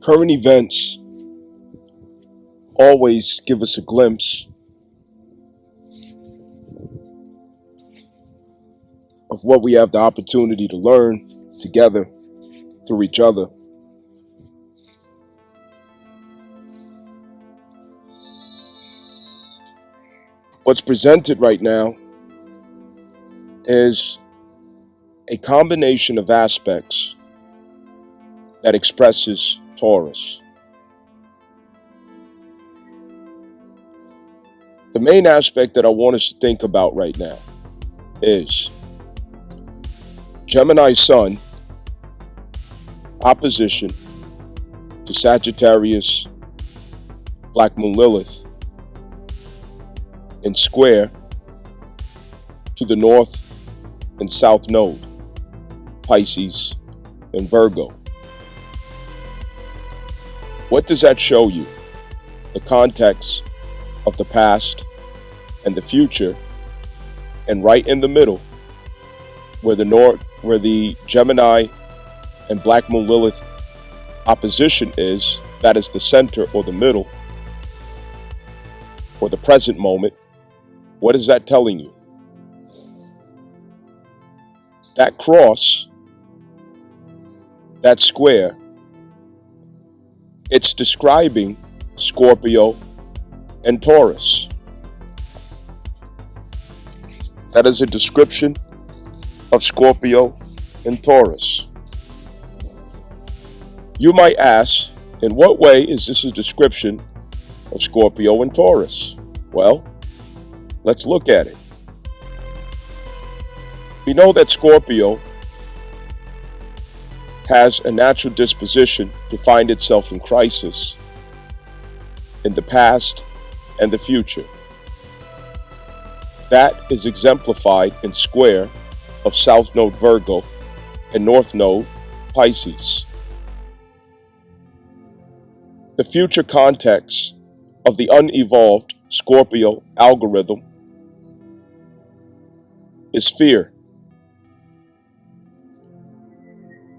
Current events always give us a glimpse of what we have the opportunity to learn together through each other. What's presented right now is a combination of aspects that expresses Taurus. The main aspect that I want us to think about right now is Gemini Sun opposition to Sagittarius Black Moon Lilith in square to the North and South Node, Pisces and Virgo. What does that show you? The context of the past and the future, and right in the middle, where the Gemini and Black Moon Lilith opposition is, that is the center or the middle, or the present moment. What is that telling you? That cross, that square, it's describing Scorpio and Taurus. That is a description of Scorpio and Taurus. You might ask, in what way is this a description of Scorpio and Taurus? Well, let's look at it. We know that Scorpio has a natural disposition to find itself in crisis in the past and the future. That is exemplified in square of South Node Virgo and North Node Pisces. The future context of the unevolved Scorpio algorithm is fear.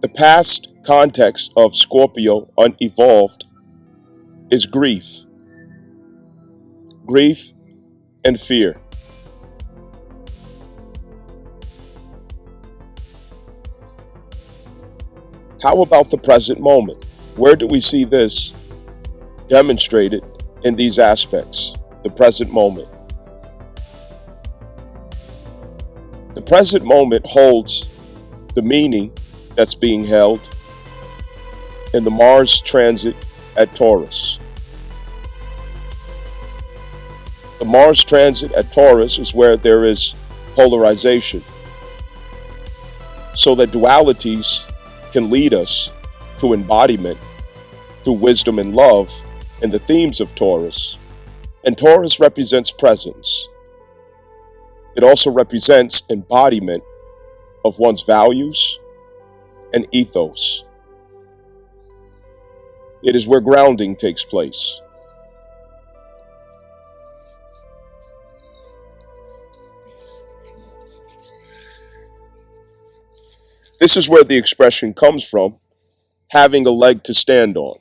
The past context of Scorpio unevolved is grief. Grief and fear. How about the present moment? Where do we see this demonstrated in these aspects? The present moment. The present moment holds the meaning that's being held in the Mars transit at Taurus. The Mars transit at Taurus is where there is polarization, so that dualities can lead us to embodiment through wisdom and love and the themes of Taurus. And Taurus represents presence. It also represents embodiment of one's values and ethos. It is where grounding takes place. This is where the expression comes from, having a leg to stand on.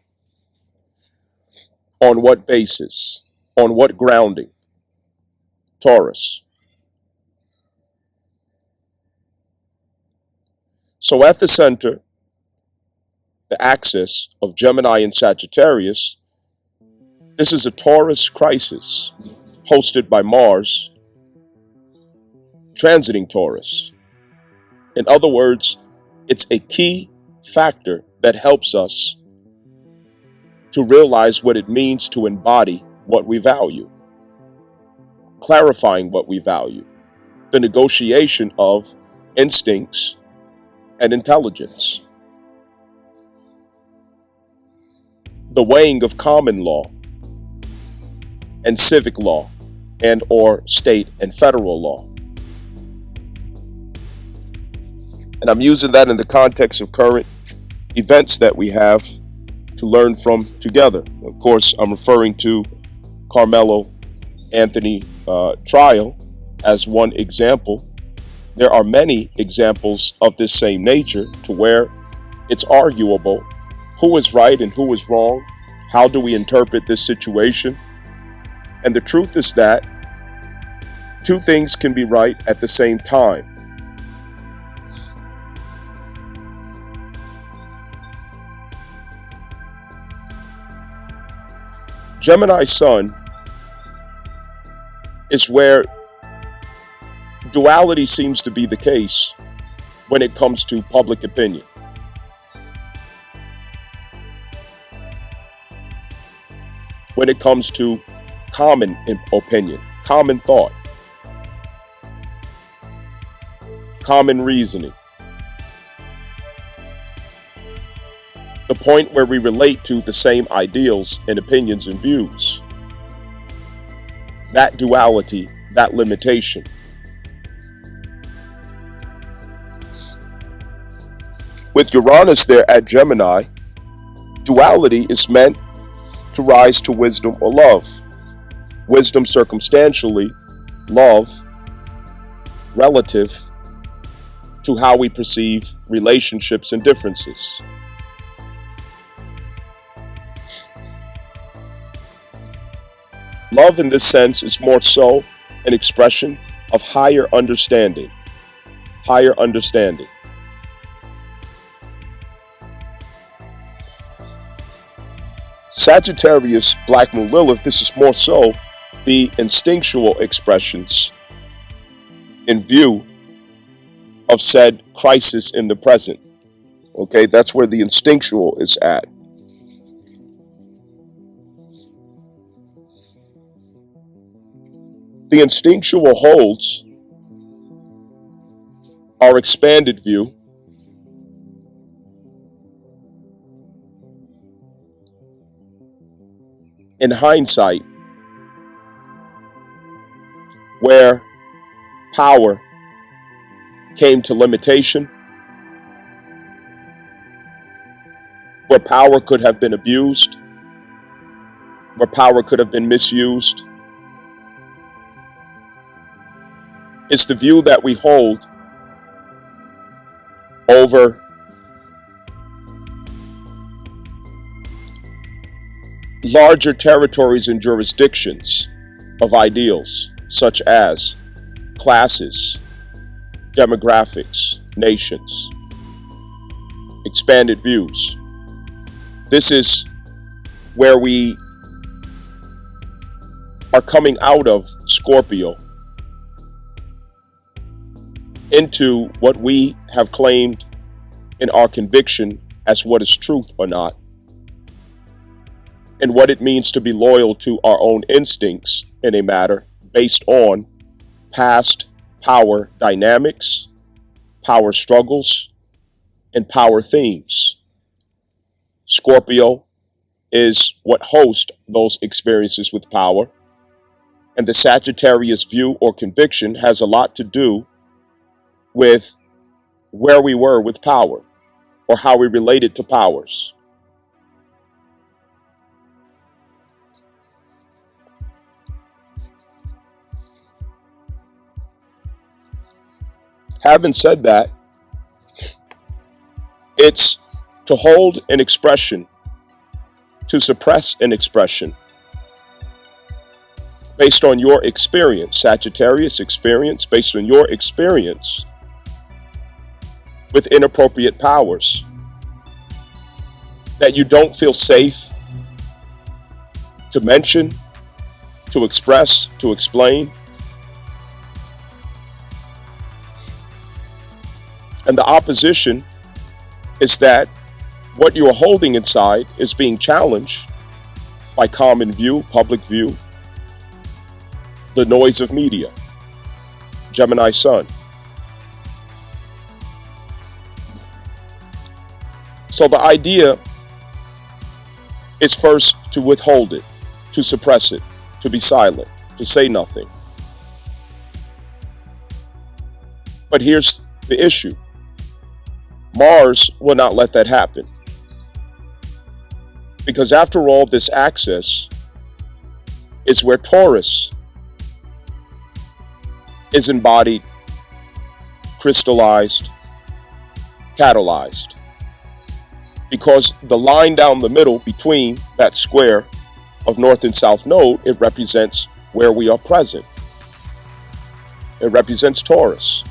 On what basis? On what grounding? Taurus. So at the center, the axis of Gemini and Sagittarius, this is a Taurus crisis hosted by Mars, transiting Taurus. In other words, it's a key factor that helps us to realize what it means to embody what we value, clarifying what we value, the negotiation of instincts and intelligence, the weighing of common law and civic law and or state and federal law. And I'm using that in the context of current events that we have to learn from together. Of course, I'm referring to Carmelo Anthony trial as one example. There are many examples of this same nature to where it's arguable who is right and who is wrong? How do we interpret this situation? And the truth is that two things can be right at the same time. Gemini Sun is where duality seems to be the case when it comes to public opinion. When it comes to common opinion, common thought, common reasoning. The point where we relate to the same ideals and opinions and views. That duality, that limitation. With Uranus there at Gemini, duality is meant to rise to wisdom or love. Wisdom circumstantially, love relative to how we perceive relationships and differences. Love in this sense is more so an expression of higher understanding. Higher understanding. Sagittarius, Black Moon Lilith, this is more so the instinctual expressions in view of said crisis in the present. Okay, that's where the instinctual is at. The instinctual holds our expanded view in hindsight, where power came to limitation, where power could have been abused, where power could have been misused. It's the view that we hold over larger territories and jurisdictions of ideals, such as classes, demographics, nations, expanded views. This is where we are coming out of Scorpio into what we have claimed in our conviction as what is truth or not, and what it means to be loyal to our own instincts in a matter based on past power dynamics, power struggles, and power themes. Scorpio is what hosts those experiences with power, and the Sagittarius view or conviction has a lot to do with where we were with power or how we related to powers. Having said that, it's to hold an expression, to suppress an expression based on your experience, Sagittarius experience, based on your experience with inappropriate powers that you don't feel safe to mention, to express, to explain. And the opposition is that what you are holding inside is being challenged by common view, public view, the noise of media. Gemini Sun. So the idea is first to withhold it, to suppress it, to be silent, to say nothing. But here's the issue. Mars will not let that happen. Because after all, this axis is where Taurus is embodied, crystallized, catalyzed. because the line down the middle between that square of North and South Node, it represents where we are present. It represents Taurus.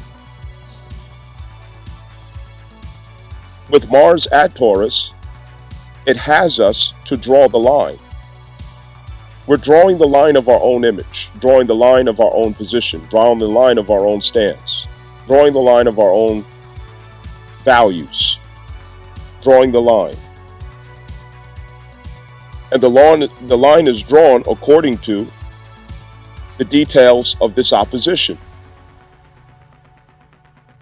With Mars at Taurus, it has us to draw the line. We're drawing the line of our own image, drawing the line of our own position, drawing the line of our own stance, drawing the line of our own values, drawing the line. And the line is drawn according to the details of this opposition.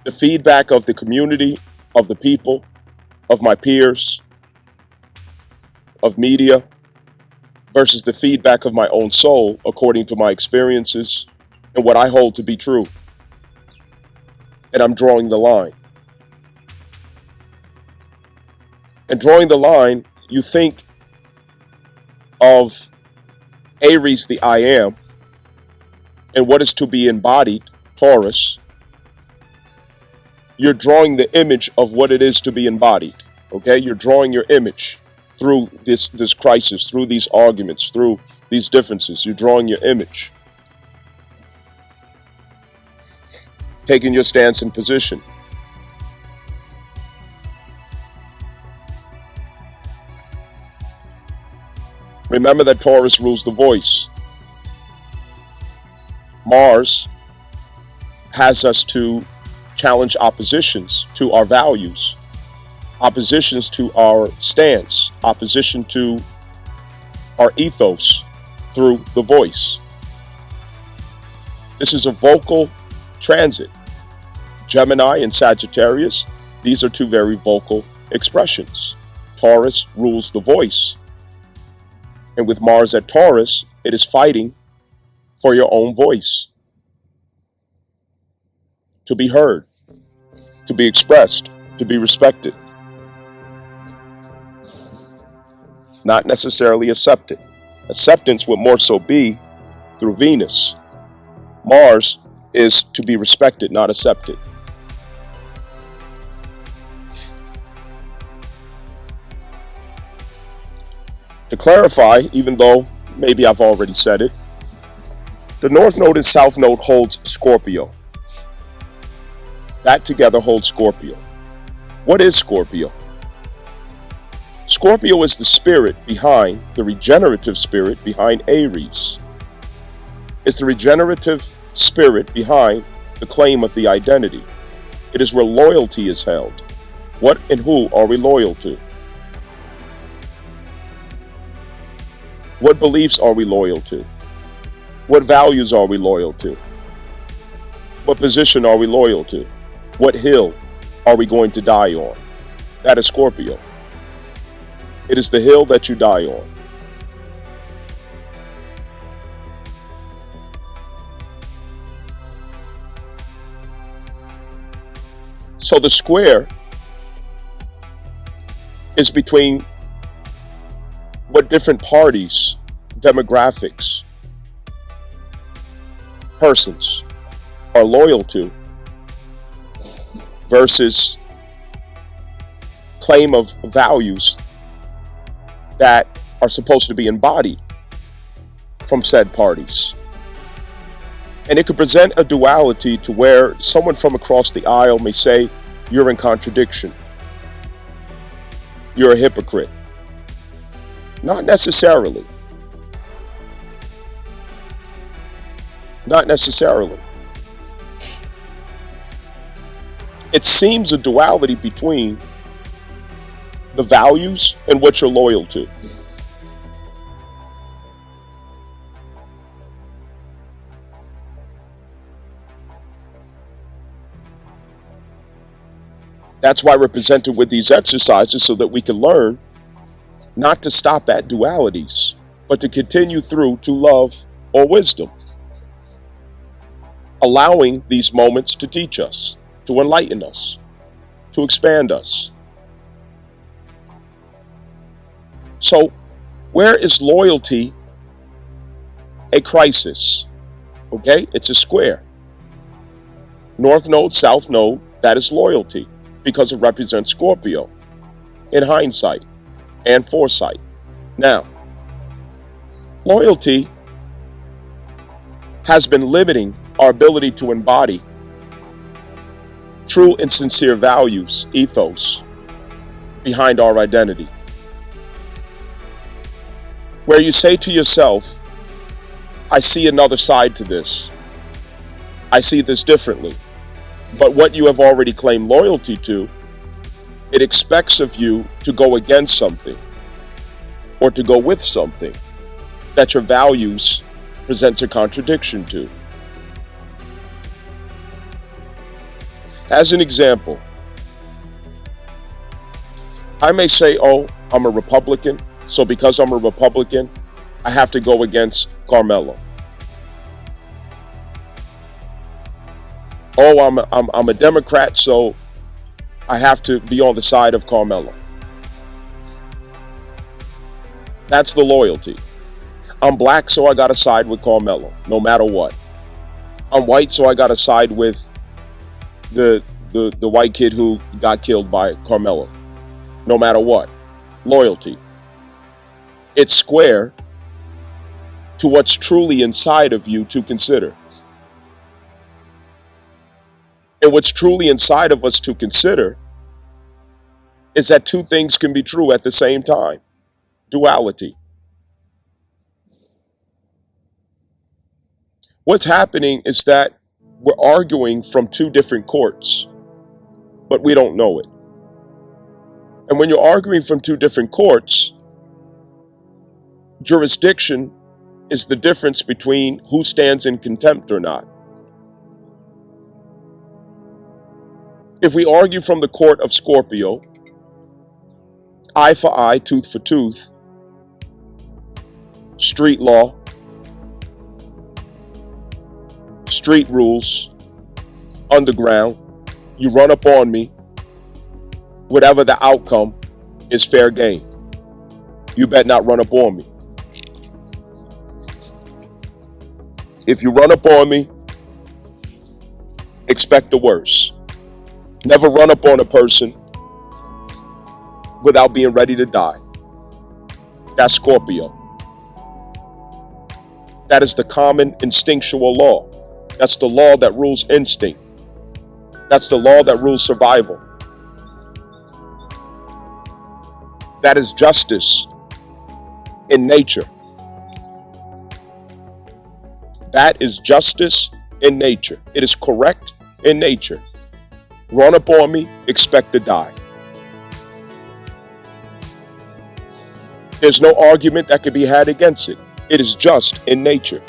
The feedback of the community, of the people, of my peers, of media, versus the feedback of my own soul according to my experiences and what I hold to be true. And I'm drawing the line. And drawing the line, you think of Aries, the I am, and what is to be embodied, Taurus. You're drawing the image of what it is to be embodied. Okay? You're drawing your image through this crisis, through these arguments, through these differences. You're drawing your image. Taking your stance and position. Remember that Taurus rules the voice. Mars has us to challenge oppositions to our values, oppositions to our stance, opposition to our ethos through the voice. This is a vocal transit. Gemini and Sagittarius, these are two very vocal expressions. Taurus rules the voice. And with Mars at Taurus, it is fighting for your own voice. To be heard, to be expressed, to be respected. Not necessarily accepted. Acceptance would more so be through Venus. Mars is to be respected, not accepted. To clarify, even though maybe I've already said it, the North Node and South Node holds Scorpio. That together holds Scorpio. What is Scorpio? Scorpio is the spirit behind, the regenerative spirit behind Aries. It's the regenerative spirit behind the claim of the identity. It is where loyalty is held. What and who are we loyal to? What beliefs are we loyal to? What values are we loyal to? What position are we loyal to? What hill are we going to die on? That is Scorpio. It is the hill that you die on. So the square is between what different parties, demographics, persons are loyal to versus claim of values that are supposed to be embodied from said parties. And it could present a duality to where someone from across the aisle may say, you're in contradiction. You're a hypocrite. Not necessarily. Not necessarily. It seems a duality between the values and what you're loyal to. That's why we're presented with these exercises so that we can learn not to stop at dualities, but to continue through to love or wisdom. Allowing these moments to teach us, to enlighten us, to expand us. So, where is loyalty a crisis? Okay, it's a square. North Node, South Node, that is loyalty because it represents Scorpio. in hindsight and foresight. Now, loyalty has been limiting our ability to embody true and sincere values, ethos, behind our identity. Where you say to yourself, I see another side to this. I see this differently. But what you have already claimed loyalty to, it expects of you to go against something or to go with something that your values presents a contradiction to. As an example, I may say, oh, I'm a Republican, so because I'm a Republican, I have to go against Carmelo. Oh, I'm a Democrat, so I have to be on the side of Carmelo. That's the loyalty. I'm black, so I got to side with Carmelo, no matter what. I'm white, so I got to side with the white kid who got killed by Carmelo, no matter what. Loyalty. It's square to what's truly inside of you to consider. And what's truly inside of us to consider is that two things can be true at the same time. Duality. What's happening is that we're arguing from two different courts, but we don't know it. And when you're arguing from two different courts, jurisdiction is the difference between who stands in contempt or not. If we argue from the court of Scorpio, eye for eye, tooth for tooth, street law, street rules, underground, you run up on me, whatever the outcome is fair game. You better not run up on me. If you run up on me, expect the worst. Never run up on a person without being ready to die. That's Scorpio. That is the common instinctual law. That's the law that rules instinct. That's the law that rules survival. That is justice in nature. That is justice in nature. It is correct in nature. Run up on me, expect to die. There's no argument that can be had against it. It is just in nature.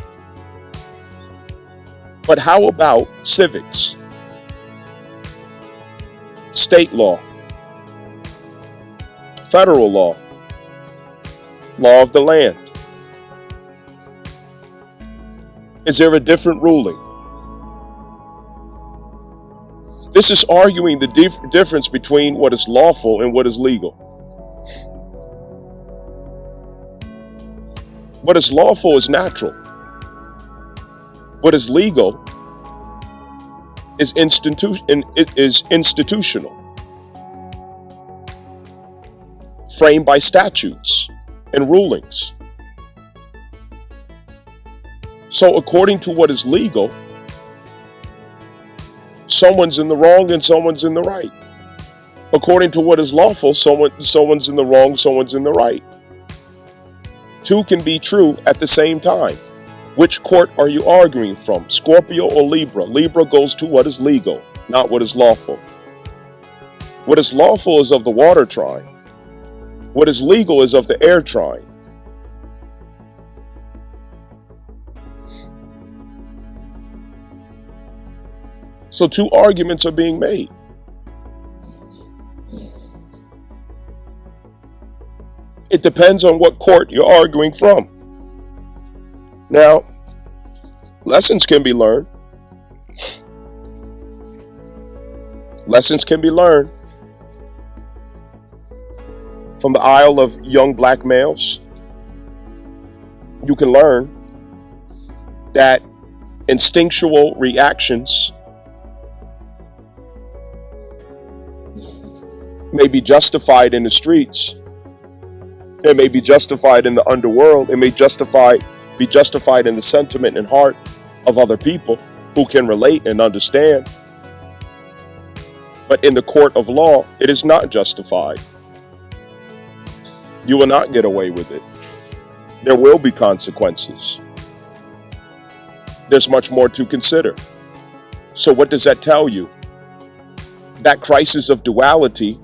But how about civics? State law, federal law, law of the land. Is there a different ruling? This is arguing the difference between what is lawful and what is legal. What is lawful is natural. What is legal is institutional, framed by statutes and rulings. So according to what is legal, someone's in the wrong and someone's in the right. According to what is lawful, someone's in the wrong, someone's in the right. Two can be true at the same time. Which court are you arguing from? Scorpio or Libra? Libra goes to what is legal, not what is lawful. What is lawful is of the water trine. What is legal is of the air trine. So two arguments are being made. It depends on what court you're arguing from. Now, lessons can be learned. Lessons can be learned from the aisle of young black males. You can learn that instinctual reactions may be justified in the streets. It may be justified in the underworld. It may be justified in the sentiment and heart of other people who can relate and understand. But in the court of law, it is not justified. You will not get away with it. There will be consequences. There's much more to consider. So what does that tell you? That crisis of duality,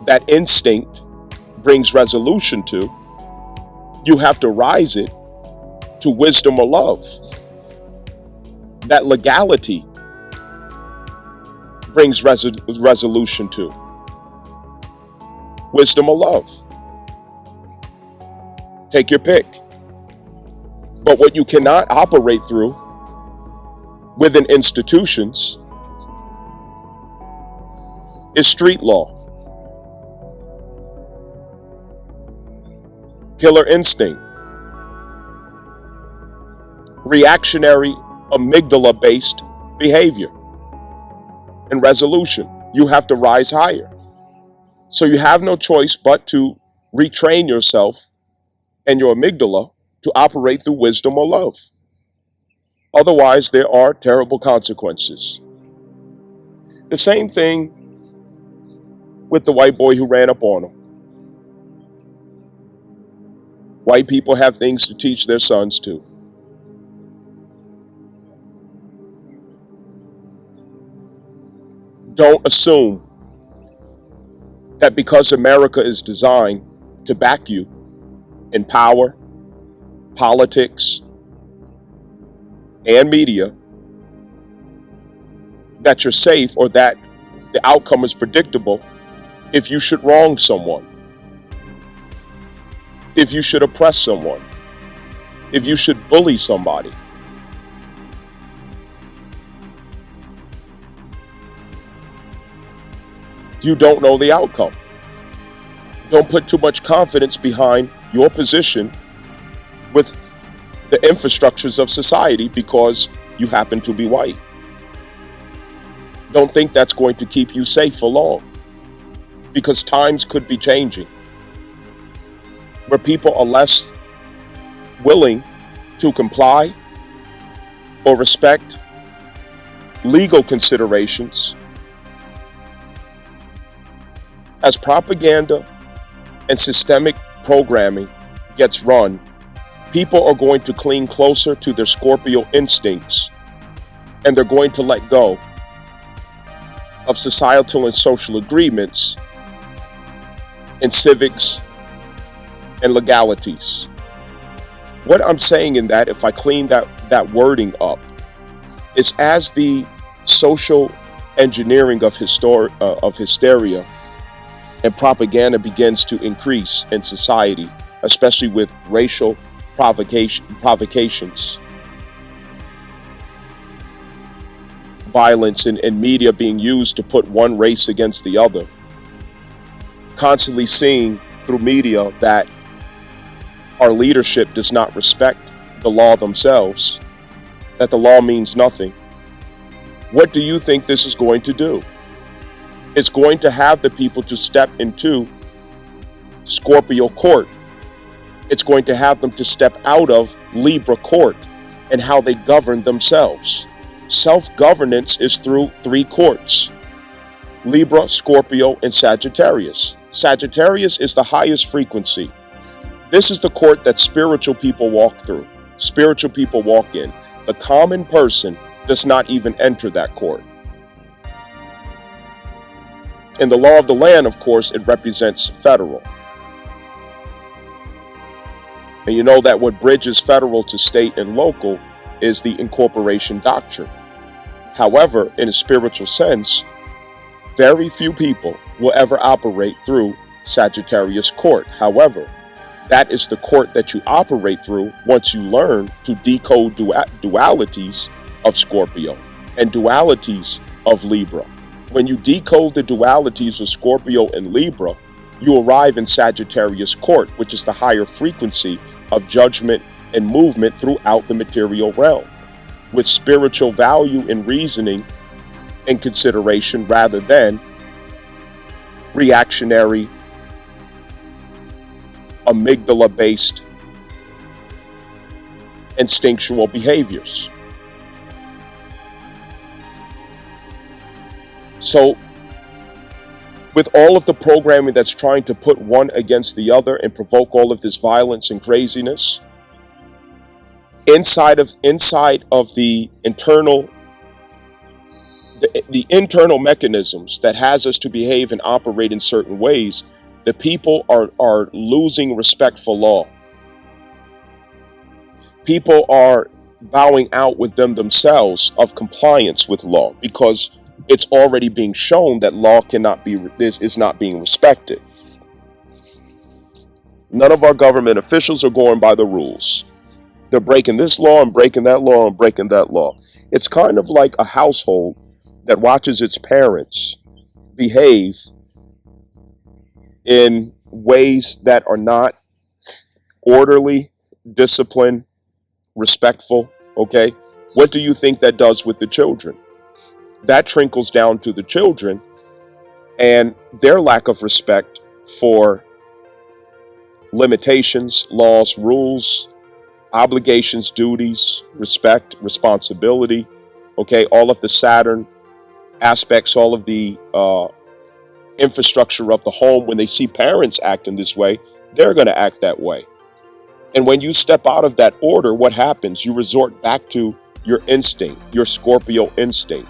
that instinct brings resolution to, you have to rise it to wisdom or love. That legality brings resolution to wisdom or love. Take your pick. But what you cannot operate through within institutions is street law. Killer instinct. Reactionary amygdala-based behavior and resolution. You have to rise higher. So you have no choice but to retrain yourself and your amygdala to operate through wisdom or love. Otherwise, there are terrible consequences. The same thing with the white boy who ran up on him. White people have things to teach their sons too. Don't assume that because America is designed to back you in power, politics, and media, that you're safe or that the outcome is predictable if you should wrong someone, if you should oppress someone, if you should bully somebody. You don't know the outcome. Don't put too much confidence behind your position with the infrastructures of society because you happen to be white. Don't think that's going to keep you safe for long, because times could be changing where people are less willing to comply or respect legal considerations. As propaganda and systemic programming gets run, people are going to cling closer to their Scorpio instincts, and they're going to let go of societal and social agreements and civics and legalities. What I'm saying in that, if I clean that wording up, is as the social engineering of hysteria and propaganda begins to increase in society, especially with racial provocations, violence and media being used to put one race against the other, constantly seeing through media that our leadership does not respect the law themselves, that the law means nothing. What do you think this is going to do? It's going to have the people to step into Scorpio court. It's going to have them to step out of Libra court and how they govern themselves. Self-governance is through 3 courts: Libra, Scorpio, and Sagittarius. Sagittarius is the highest frequency. This is the court that spiritual people walk through. Spiritual people walk in. The common person does not even enter that court. In the law of the land, of course, it represents federal. And you know that what bridges federal to state and local is the incorporation doctrine. However, in a spiritual sense, very few people will ever operate through Sagittarius court. However, that is the court that you operate through once you learn to decode dualities of Scorpio and dualities of Libra. When you decode the dualities of Scorpio and Libra, you arrive in Sagittarius court, which is the higher frequency of judgment and movement throughout the material realm, with spiritual value and reasoning and consideration rather than reactionary, amygdala-based instinctual behaviors. So, with all of the programming that's trying to put one against the other and provoke all of this violence and craziness, inside of the internal mechanisms that has us to behave and operate in certain ways, the people are losing respect for law. People are bowing out with themselves of compliance with law because it's already being shown that law is not being respected. None of our government officials are going by the rules. They're breaking this law and breaking that law and breaking that law. It's kind of like a household that watches its parents behave in ways that are not orderly, disciplined, respectful. Okay? What do you think that does with the children? That trickles down to the children and their lack of respect for limitations, laws, rules, obligations, duties, respect, responsibility. Okay, all of the Saturn aspects, all of the infrastructure of the home. When they see parents acting this way, they're going to act that way. And when you step out of that order, what happens? You resort back to your instinct, your Scorpio instinct.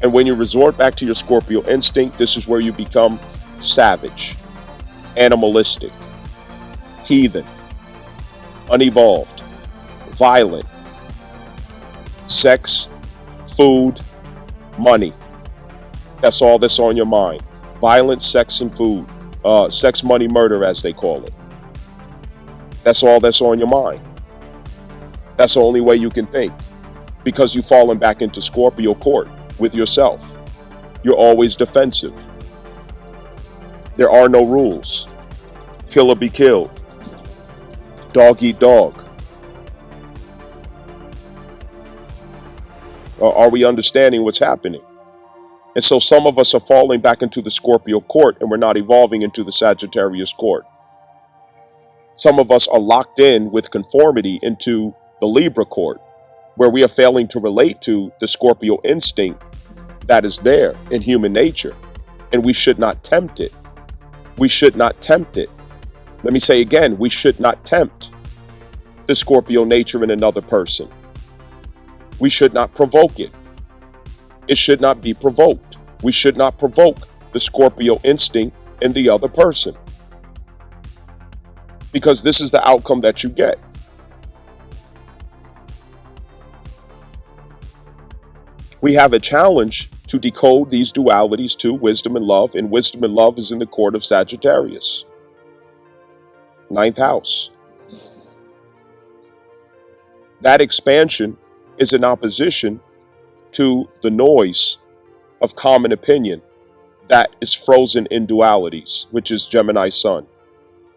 And when you resort back to your Scorpio instinct, this is where you become savage, animalistic, heathen, unevolved, violent. Sex, food, money. That's all that's on your mind. Violence, sex, and food. Sex, money, murder, as they call it. That's all that's on your mind. That's the only way you can think. Because you've fallen back into Scorpio court with yourself. You're always defensive. There are no rules. Kill or be killed. Dog eat dog. Are we understanding what's happening? And so some of us are falling back into the Scorpio court and we're not evolving into the Sagittarius court. Some of us are locked in with conformity into the Libra court, where we are failing to relate to the Scorpio instinct that is there in human nature. And we should not tempt it. We should not tempt it. Let me say again, we should not tempt the Scorpio nature in another person. We should not provoke it. It should not be provoked. We should not provoke the Scorpio instinct in the other person. Because this is the outcome that you get. We have a challenge to decode these dualities to wisdom and love, and wisdom and love is in the court of Sagittarius. 9th house. That expansion is in opposition to the noise of common opinion that is frozen in dualities, which is Gemini Sun.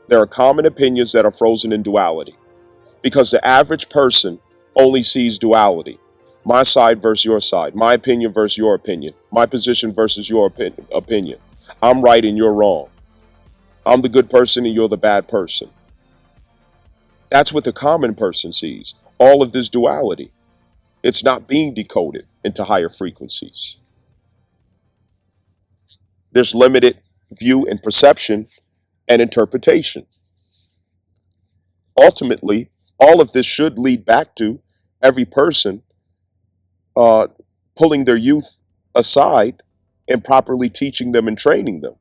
There are common opinions that are frozen in duality because the average person only sees duality. My side versus your side, my opinion versus your opinion, my position versus your opinion. I'm right and you're wrong. I'm the good person and you're the bad person. That's what the common person sees. All of this duality. It's not being decoded into higher frequencies. There's limited view and perception and interpretation. Ultimately, all of this should lead back to every person pulling their youth aside and properly teaching them and training them,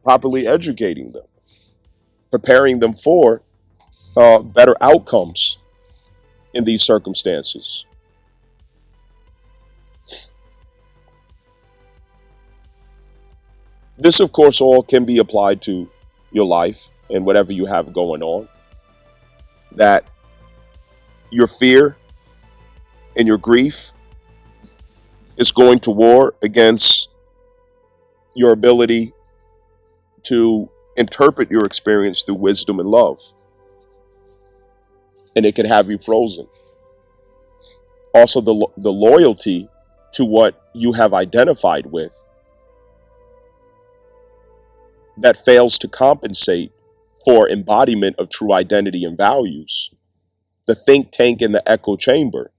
properly educating them, preparing them for better outcomes in these circumstances. This, of course, all can be applied to your life and whatever you have going on. That your fear and your grief is going to war against your ability to interpret your experience through wisdom and love. And it can have you frozen. Also, the loyalty to what you have identified with that fails to compensate for embodiment of true identity and values. The think tank in the echo chamber,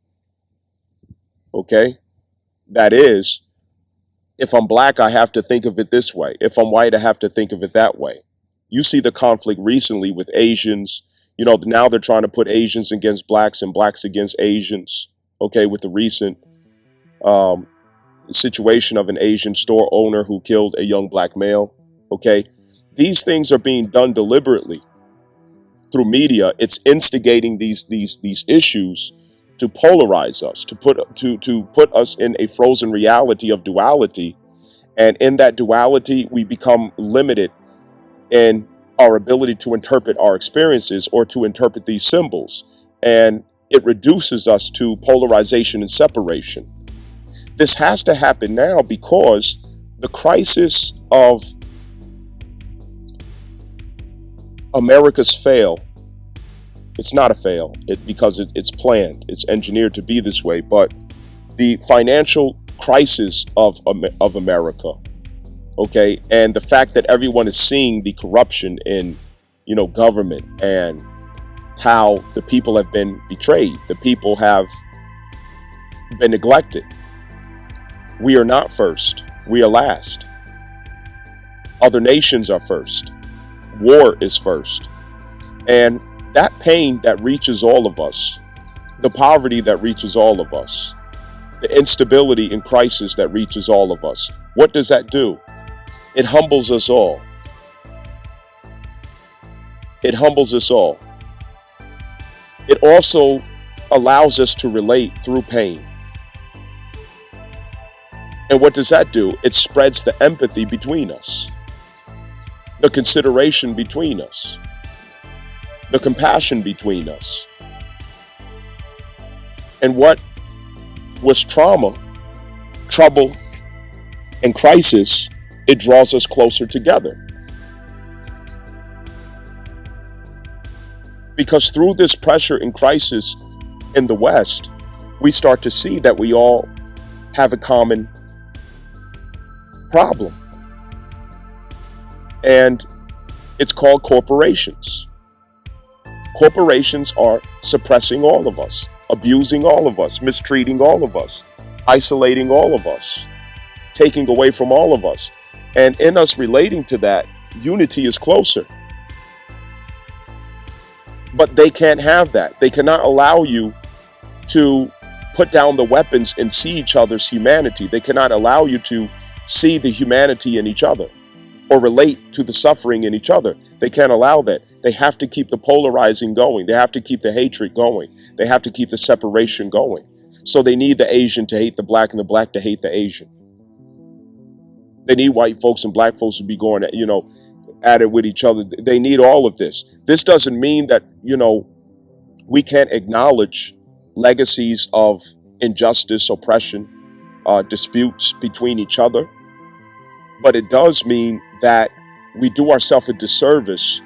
okay? That is, if I'm black, I have to think of it this way. If I'm white, I have to think of it that way. You see the conflict recently with Asians. You know, now they're trying to put Asians against blacks and blacks against Asians, okay, with the recent situation of an Asian store owner who killed a young black male, okay? These things are being done deliberately through media. It's instigating these issues to polarize us, to put us in a frozen reality of duality, and in that duality, we become limited in our ability to interpret our experiences or to interpret these symbols, and it reduces us to polarization and separation. This has to happen now because the crisis of America's fail, it's not a fail because it's planned, it's engineered to be this way, but the financial crisis of America, okay, and the fact that everyone is seeing the corruption in, government, and how the people have been betrayed, the people have been neglected. We are not first, we are last. Other nations are first. War is first. And that pain that reaches all of us, the poverty that reaches all of us, the instability and crisis that reaches all of us, what does that do? It humbles us all. It humbles us all. It also allows us to relate through pain. And what does that do? It spreads the empathy between us, the consideration between us, the compassion between us. And what was trauma, trouble, and crisis, it draws us closer together. Because through this pressure and crisis in the West, we start to see that we all have a common problem. And it's called corporations. Corporations are suppressing all of us, abusing all of us, mistreating all of us, isolating all of us, taking away from all of us. And in us relating to that, unity is closer. But they can't have that. They cannot allow you to put down the weapons and see each other's humanity. They cannot allow you to see the humanity in each other or relate to the suffering in each other. They can't allow that. They have to keep the polarizing going. They have to keep the hatred going. They have to keep the separation going. So they need the Asian to hate the black and the black to hate the Asian. They need white folks and black folks to be going at it with each other. They need all of this. This doesn't mean that, we can't acknowledge legacies of injustice, oppression, disputes between each other. But it does mean that we do ourselves a disservice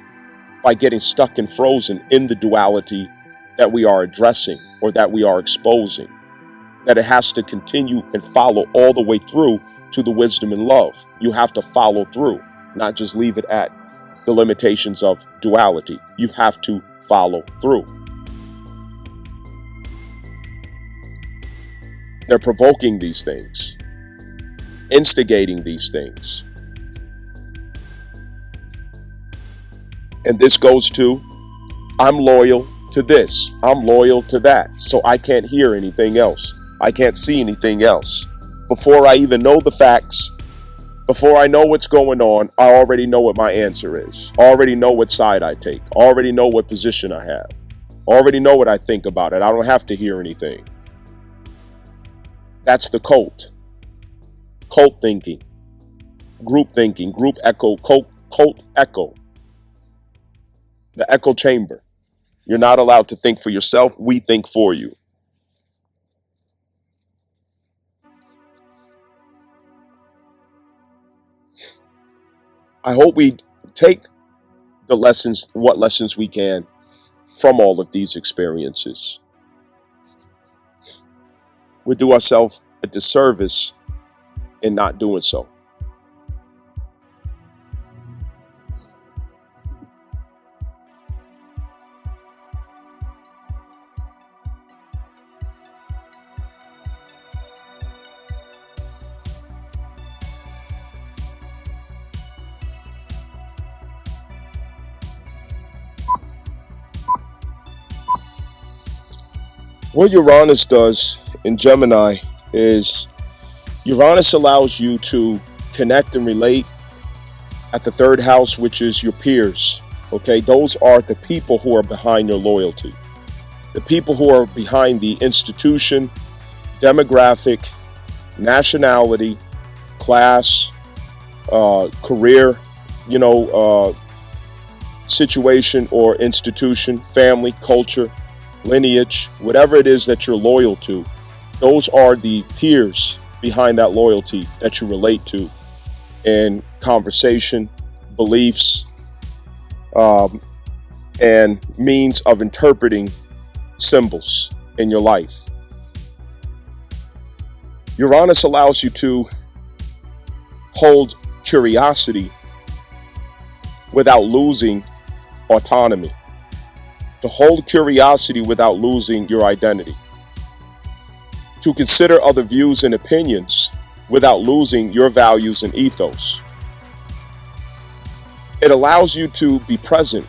by getting stuck and frozen in the duality that we are addressing or that we are exposing. That it has to continue and follow all the way through to the wisdom and love. You have to follow through, not just leave it at the limitations of duality. You have to follow through. They're provoking these things, instigating these things. And this goes to, I'm loyal to this, I'm loyal to that, so I can't hear anything else. I can't see anything else. Before I even know the facts, before I know what's going on, I already know what my answer is. I already know what side I take. I already know what position I have. I already know what I think about it. I don't have to hear anything. That's the cult. Cult thinking. Group thinking. Group echo. Cult echo. The echo chamber. You're not allowed to think for yourself. We think for you. I hope we take the lessons, what lessons we can from all of these experiences. We do ourselves a disservice in not doing so. What Uranus does in Gemini is Uranus allows you to connect and relate at the third house, which is your peers. Okay, those are the people who are behind your loyalty, the people who are behind the institution, demographic, nationality, class, career, situation or institution, family, culture, lineage, whatever it is that you're loyal to. Those are the peers behind that loyalty that you relate to in conversation, beliefs, and means of interpreting symbols in your life. Uranus allows you to hold curiosity without losing autonomy, to hold curiosity without losing your identity, to consider other views and opinions without losing your values and ethos. It allows you to be present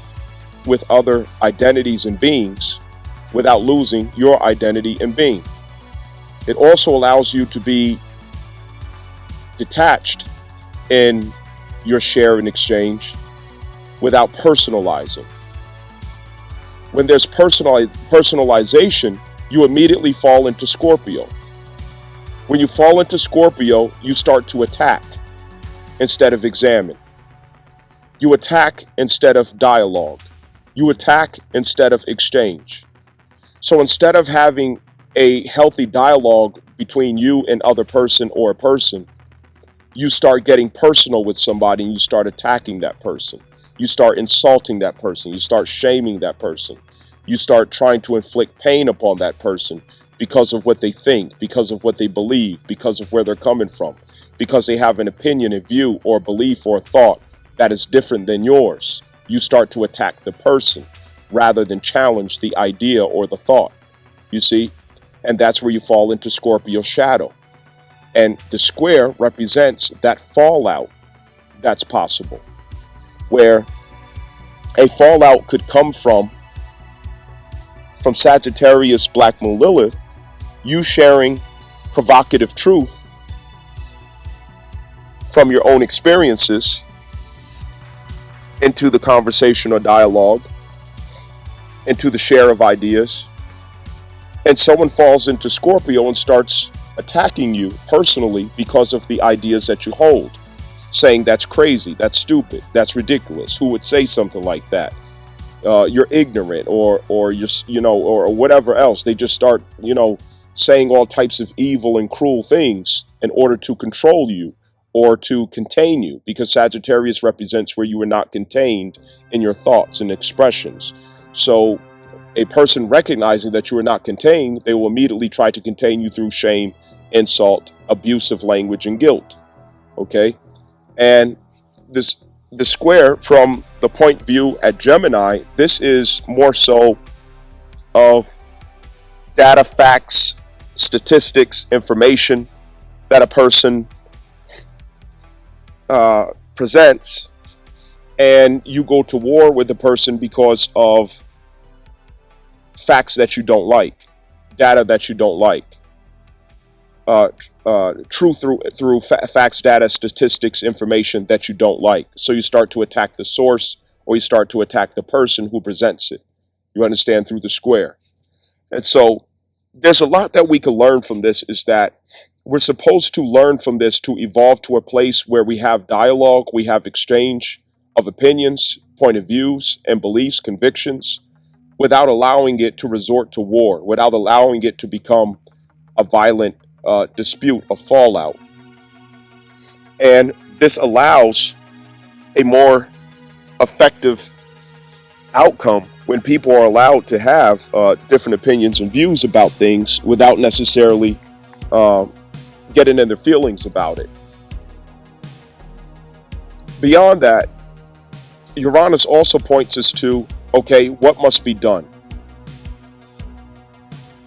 with other identities and beings without losing your identity and being. It also allows you to be detached in your share and exchange without personalizing. When there's personalization, you immediately fall into Scorpio. When you fall into Scorpio, you start to attack instead of examine. You attack instead of dialogue. You attack instead of exchange. So instead of having a healthy dialogue between you and other person or a person, you start getting personal with somebody and you start attacking that person. You start insulting that person. You start shaming that person. You start trying to inflict pain upon that person because of what they think, because of what they believe, because of where they're coming from, because they have an opinion, a view, or belief or thought that is different than yours. You start to attack the person rather than challenge the idea or the thought, you see? And that's where you fall into Scorpio's shadow. And the square represents that fallout that's possible, where a fallout could come from Sagittarius, Black Moon Lilith, you sharing provocative truth from your own experiences into the conversation or dialogue, into the share of ideas, and someone falls into Scorpio and starts attacking you personally because of the ideas that you hold, saying that's crazy, that's stupid, that's ridiculous, who would say something like that? You're ignorant, or you're, or whatever else. They just start, saying all types of evil and cruel things in order to control you or to contain you, because Sagittarius represents where you are not contained in your thoughts and expressions. So a person recognizing that you are not contained, they will immediately try to contain you through shame, insult, abusive language, and guilt. Okay? And the square, from the point of view at Gemini, this is more so of data, facts, statistics, information that a person presents, and you go to war with the person because of facts that you don't like, data that you don't like, truth through facts, data, statistics, information that you don't like. So you start to attack the source, or you start to attack the person who presents it. You understand, through the square. And so there's a lot that we can learn from this, is that we're supposed to learn from this to evolve to a place where we have dialogue, we have exchange of opinions, point of views, and beliefs, convictions, without allowing it to resort to war, without allowing it to become a violent dispute, a fallout. And this allows a more effective outcome when people are allowed to have different opinions and views about things without necessarily getting in their feelings about it. Beyond that, Uranus also points us to, okay, what must be done?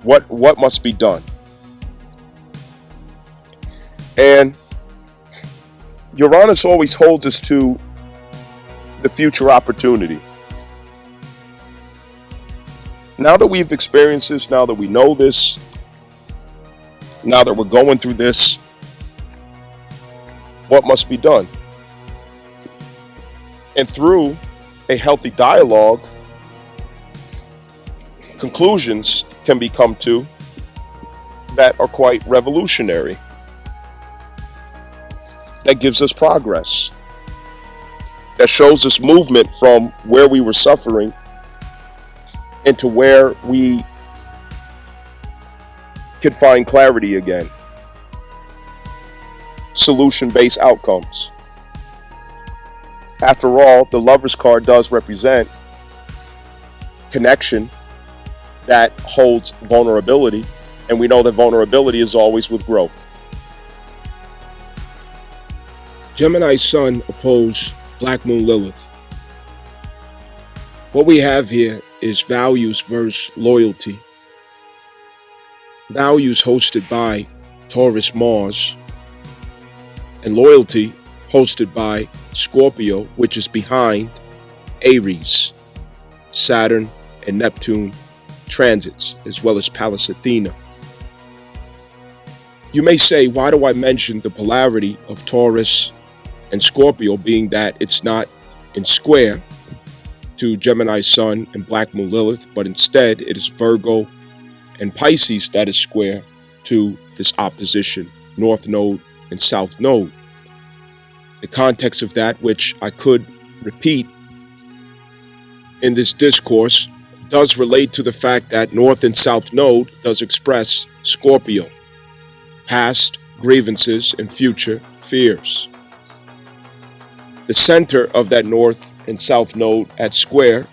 What must be done? And Uranus always holds us to the future opportunity. Now that we've experienced this, now that we know this, now that we're going through this, what must be done? And through a healthy dialogue, conclusions can be come to that are quite revolutionary. That gives us progress. That shows us movement from where we were suffering into where we could find clarity again. Solution-based outcomes. After all, the Lover's card does represent connection that holds vulnerability, and we know that vulnerability is always with growth. Gemini's Sun opposed Black Moon Lilith. What we have here is values versus loyalty. Values hosted by Taurus Mars, and loyalty hosted by Scorpio, which is behind Aries, Saturn, and Neptune transits, as well as Pallas Athena. You may say, why do I mention the polarity of Taurus and Scorpio, being that it's not in square to Gemini's Sun and Black Moon Lilith, but instead it is Virgo and Pisces that is square to this opposition, North Node and South Node. The context of that, which I could repeat in this discourse, does relate to the fact that North and South Node does express Scorpio, past grievances and future fears. The center of that North and South Node at square,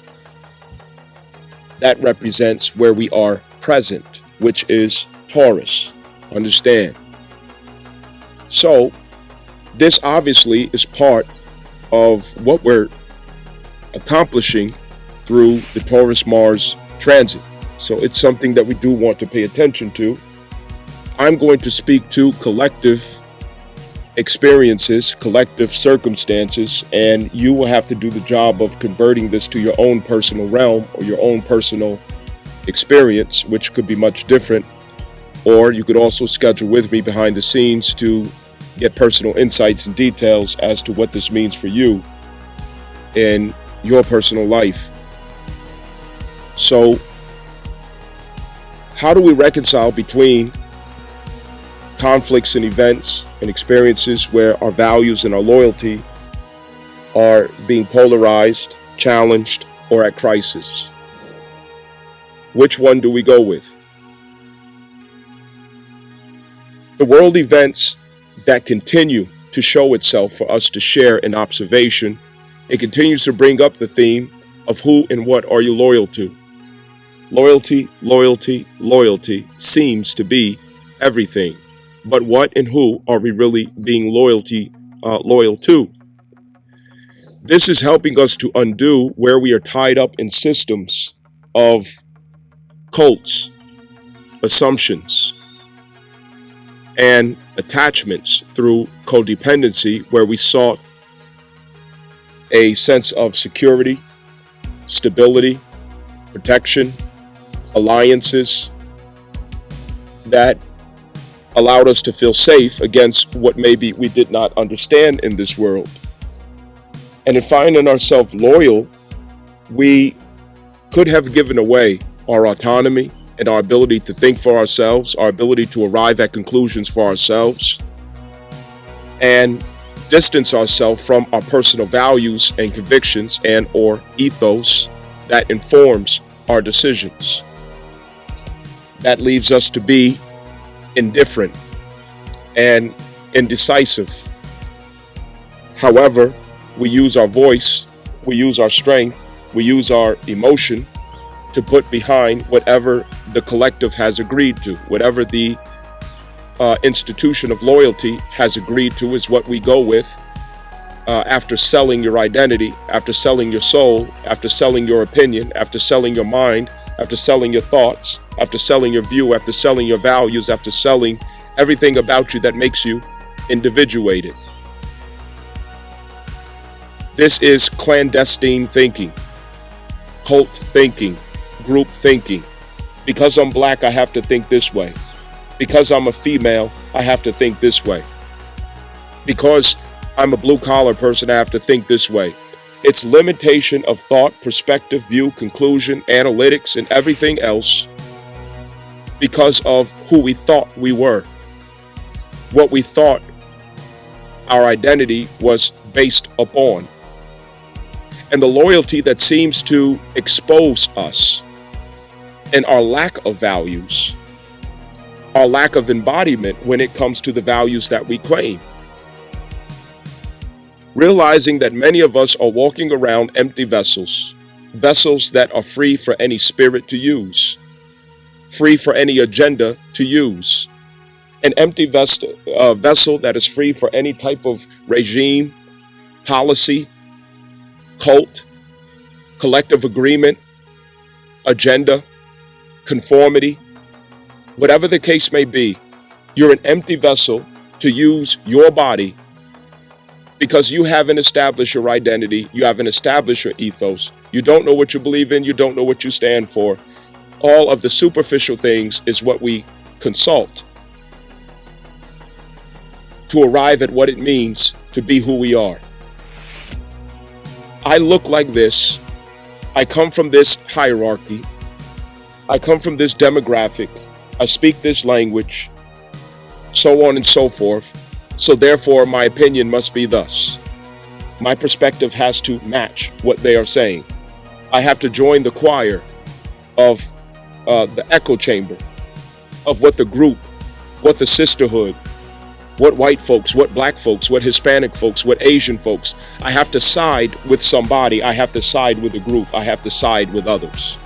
that represents where we are present, which is Taurus. Understand? So, this obviously is part of what we're accomplishing through the Taurus-Mars transit. So it's something that we do want to pay attention to. I'm going to speak to collective experiences, collective circumstances, and you will have to do the job of converting this to your own personal realm or your own personal experience, which could be much different. Or you could also schedule with me behind the scenes to get personal insights and details as to what this means for you in your personal life. So, how do we reconcile between conflicts and events and experiences where our values and our loyalty are being polarized, challenged, or at crisis? Which one do we go with? The world events that continue to show itself for us to share in observation, it continues to bring up the theme of who and what are you loyal to. Loyalty, loyalty, loyalty seems to be everything. But what and who are we really being loyal to? This is helping us to undo where we are tied up in systems of cults, assumptions, and attachments through codependency, where we sought a sense of security, stability, protection, alliances that allowed us to feel safe against what maybe we did not understand in this world. And in finding ourselves loyal, we could have given away our autonomy and our ability to think for ourselves, our ability to arrive at conclusions for ourselves, and distance ourselves from our personal values and convictions and or ethos that informs our decisions. That leaves us to be indifferent and indecisive. However, we use our voice, we use our strength, we use our emotion to put behind whatever the collective has agreed to, whatever the institution of loyalty has agreed to is what we go with after selling your identity, after selling your soul, after selling your opinion, after selling your mind, after selling your thoughts, after selling your view, after selling your values, after selling everything about you that makes you individuated. This is clandestine thinking, cult thinking, group thinking. Because I'm black, I have to think this way. Because I'm a female, I have to think this way. Because I'm a blue-collar person, I have to think this way. It's limitation of thought, perspective, view, conclusion, analytics, and everything else because of who we thought we were. What we thought our identity was based upon. And the loyalty that seems to expose us and our lack of values, our lack of embodiment when it comes to the values that we claim. Realizing that many of us are walking around empty vessels, vessels that are free for any spirit to use, free for any agenda to use, an empty vessel that is free for any type of regime, policy, cult, collective agreement, agenda, conformity, whatever the case may be. You're an empty vessel to use your body because you haven't established your identity, you haven't established your ethos, you don't know what you believe in, you don't know what you stand for. All of the superficial things is what we consult to arrive at what it means to be who we are. I look like this, I come from this hierarchy, I come from this demographic, I speak this language, so on and so forth. So therefore, my opinion must be thus. My perspective has to match what they are saying. I have to join the choir of the echo chamber of what the group, what the sisterhood, what white folks, what black folks, what Hispanic folks, what Asian folks. I have to side with somebody. I have to side with a group. I have to side with others.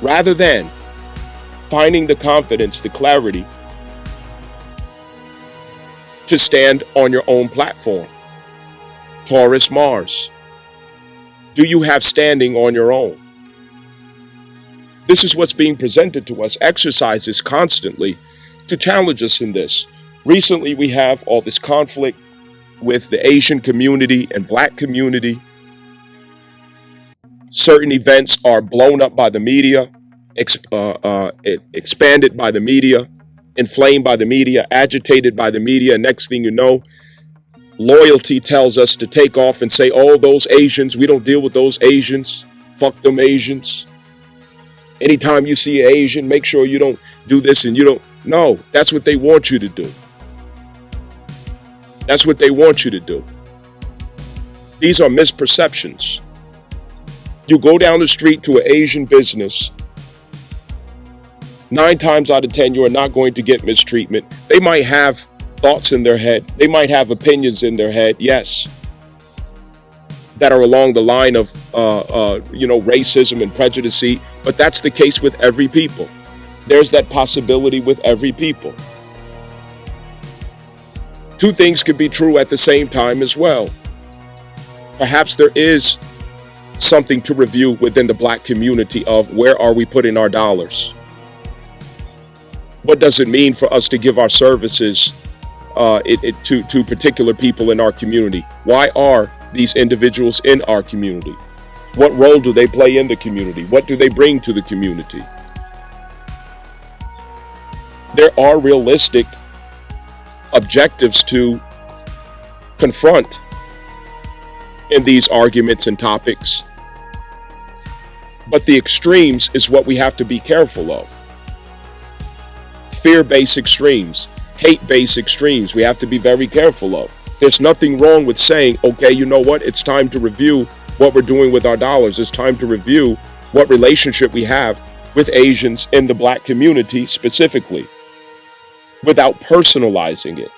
Rather than finding the confidence, the clarity to stand on your own platform. Taurus, Mars. Do you have standing on your own? This is what's being presented to us. Exercises constantly to challenge us in this. Recently, we have all this conflict with the Asian community and black community. Certain events are blown up by the media, expanded by the media, inflamed by the media, agitated by the media. Next thing you know, loyalty tells us to take off and say, oh, those Asians, we don't deal with those Asians. Fuck them Asians. Anytime you see an Asian, make sure you don't do this and you don't. No, that's what they want you to do. That's what they want you to do. These are misperceptions. You go down the street to an Asian business, 9 times out of 10, you are not going to get mistreatment. They might have thoughts in their head. They might have opinions in their head, yes, that are along the line of, racism and prejudice. But that's the case with every people. There's that possibility with every people. Two things could be true at the same time as well. Perhaps there is something to review within the black community of where are we putting our dollars? What does it mean for us to give our services to particular people in our community? Why are these individuals in our community? What role do they play in the community? What do they bring to the community? There are realistic objectives to confront in these arguments and topics, but the extremes is what we have to be careful of. Fear-based extremes, hate-based extremes, we have to be very careful of. There's nothing wrong with saying, okay, you know what? It's time to review what we're doing with our dollars. It's time to review what relationship we have with Asians in the black community specifically, without personalizing it,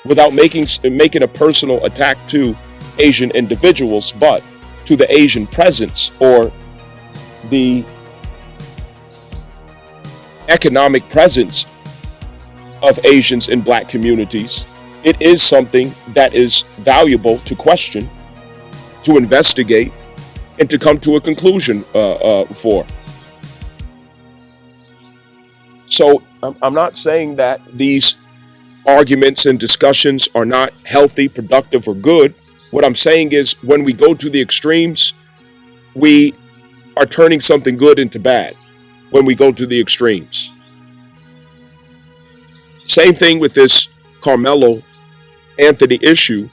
without making a personal attack to Asian individuals, but to the Asian presence or the economic presence of Asians in Black communities, it is something that is valuable to question, to investigate, and to come to a conclusion for. So I'm not saying that these arguments and discussions are not healthy, productive, or good. What I'm saying is when we go to the extremes, we are turning something good into bad when we go to the extremes. Same thing with this Carmelo Anthony issue.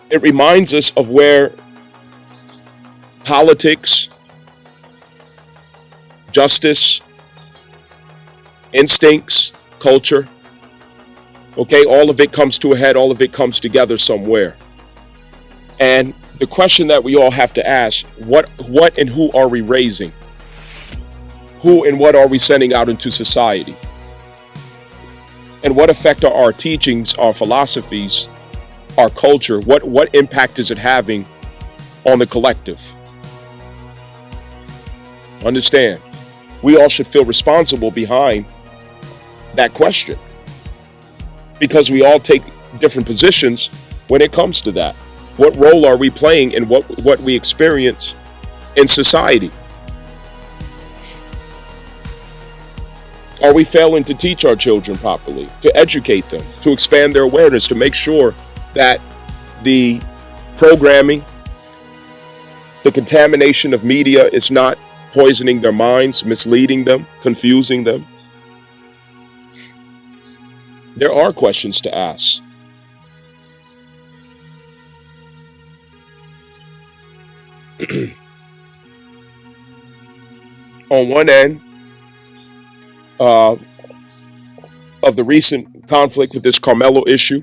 It reminds us of where politics, justice, instincts, culture, okay, all of it comes to a head, all of it comes together somewhere. And the question that we all have to ask, what and who are we raising? Who and what are we sending out into society? And what effect are our teachings, our philosophies, our culture, what impact is it having on the collective? Understand, we all should feel responsible behind that question, because we all take different positions when it comes to that. What role are we playing in what we experience in society? Are we failing to teach our children properly, to educate them, to expand their awareness, to make sure that the programming, the contamination of media is not poisoning their minds, misleading them, confusing them? There are questions to ask. On one end of the recent conflict with this Carmelo issue,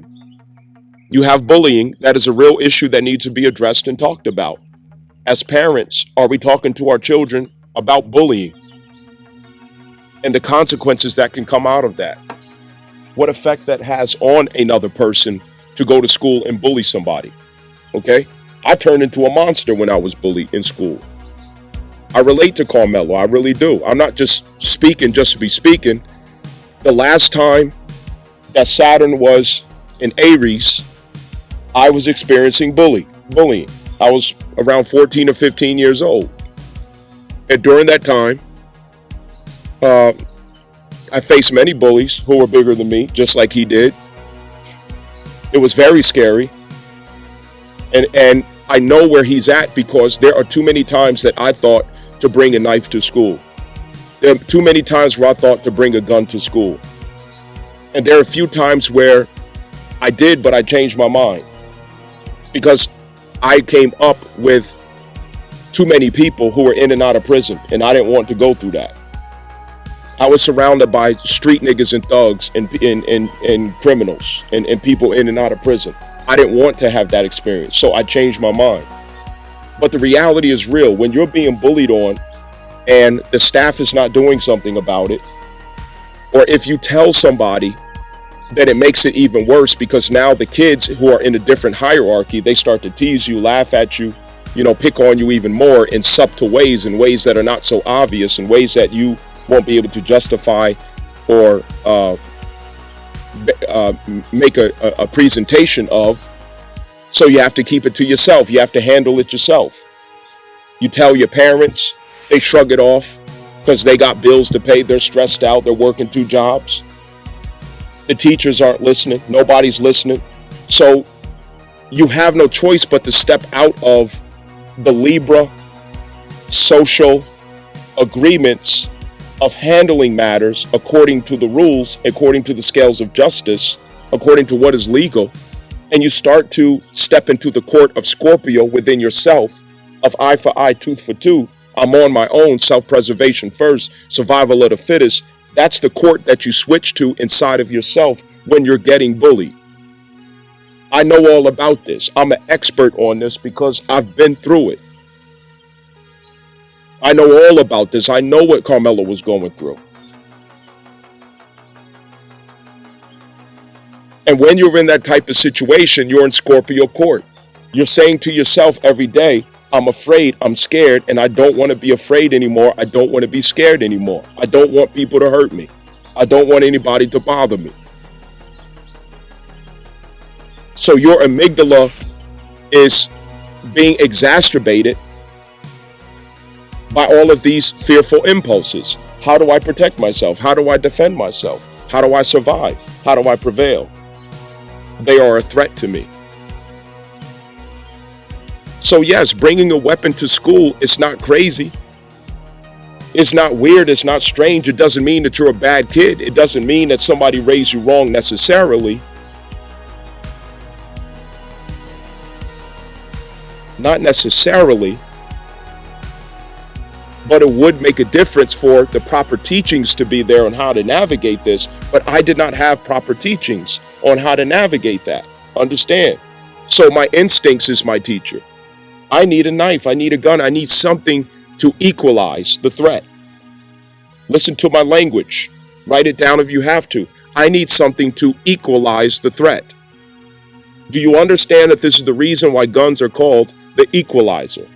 you have bullying. That is a real issue that needs to be addressed and talked about. As parents, are we talking to our children about bullying and the consequences that can come out of that? What effect that has on another person to go to school and bully somebody? Okay? I turned into a monster when I was bullied in school. I relate to Carmelo, I really do. I'm not just speaking just to be speaking. The last time that Saturn was in Aries, I was experiencing bullying. I was around 14 or 15 years old. And during that time, I faced many bullies who were bigger than me, just like he did. It was very scary. And I know where he's at, because there are too many times that I thought to bring a knife to school. There are too many times where I thought to bring a gun to school. And there are a few times where I did, but I changed my mind, because I came up with too many people who were in and out of prison, and I didn't want to go through that. I was surrounded by street niggas and thugs and criminals and people in and out of prison. I didn't want to have that experience, so I changed my mind. But the reality is real. When you're being bullied on and the staff is not doing something about it, or if you tell somebody, then it makes it even worse, because now the kids who are in a different hierarchy, they start to tease you, laugh at you, pick on you even more in subtle ways, in ways that are not so obvious, in ways that you won't be able to justify or make a presentation of. So you have to keep it to yourself. You have to handle it yourself. You tell your parents, they shrug it off because they got bills to pay. They're stressed out. They're working 2 jobs. The teachers aren't listening. Nobody's listening. So you have no choice but to step out of the Libra social agreements of handling matters according to the rules, according to the scales of justice, according to what is legal, and you start to step into the court of Scorpio within yourself, of eye for eye, tooth for tooth. I'm on my own, self-preservation first, survival of the fittest. That's the court that you switch to inside of yourself when you're getting bullied. I know all about this. I'm an expert on this because I've been through it. I know all about this. I know what Carmelo was going through. And when you're in that type of situation, you're in Scorpio court. You're saying to yourself every day, I'm afraid, I'm scared, and I don't want to be afraid anymore. I don't want to be scared anymore. I don't want people to hurt me. I don't want anybody to bother me. So your amygdala is being exacerbated by all of these fearful impulses. How do I protect myself? How do I defend myself? How do I survive? How do I prevail? They are a threat to me. So yes, bringing a weapon to school is not crazy. It's not weird. It's not strange. It doesn't mean that you're a bad kid. It doesn't mean that somebody raised you wrong necessarily. Not necessarily. But it would make a difference for the proper teachings to be there on how to navigate this. But I did not have proper teachings on how to navigate that. Understand? So my instincts is my teacher. I need a knife. I need a gun. I need something to equalize the threat. Listen to my language. Write it down if you have to. I need something to equalize the threat. Do you understand that this is the reason why guns are called the equalizer?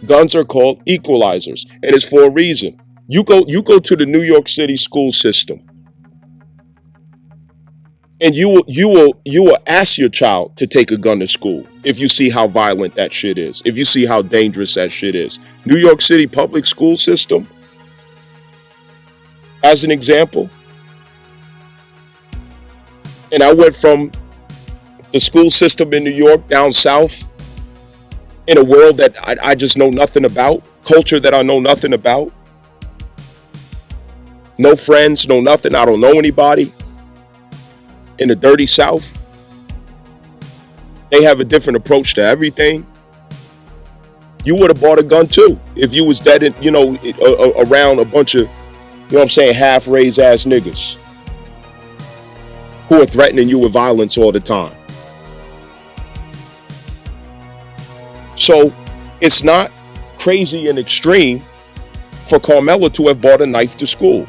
Guns are called equalizers, and it's for a reason. You go to the New York City school system, and you will ask your child to take a gun to school if you see how violent that shit is, if you see how dangerous that shit is. New York City public school system, as an example, and I went from the school system in New York down south, in a world that I just know nothing about, culture that I know nothing about, no friends, no nothing, I don't know anybody. In the dirty South, they have a different approach to everything. You would have bought a gun too if you was dead, around a bunch of, you know what I'm saying, half-raised ass niggas who are threatening you with violence all the time. So it's not crazy and extreme for Carmelo to have bought a knife to school.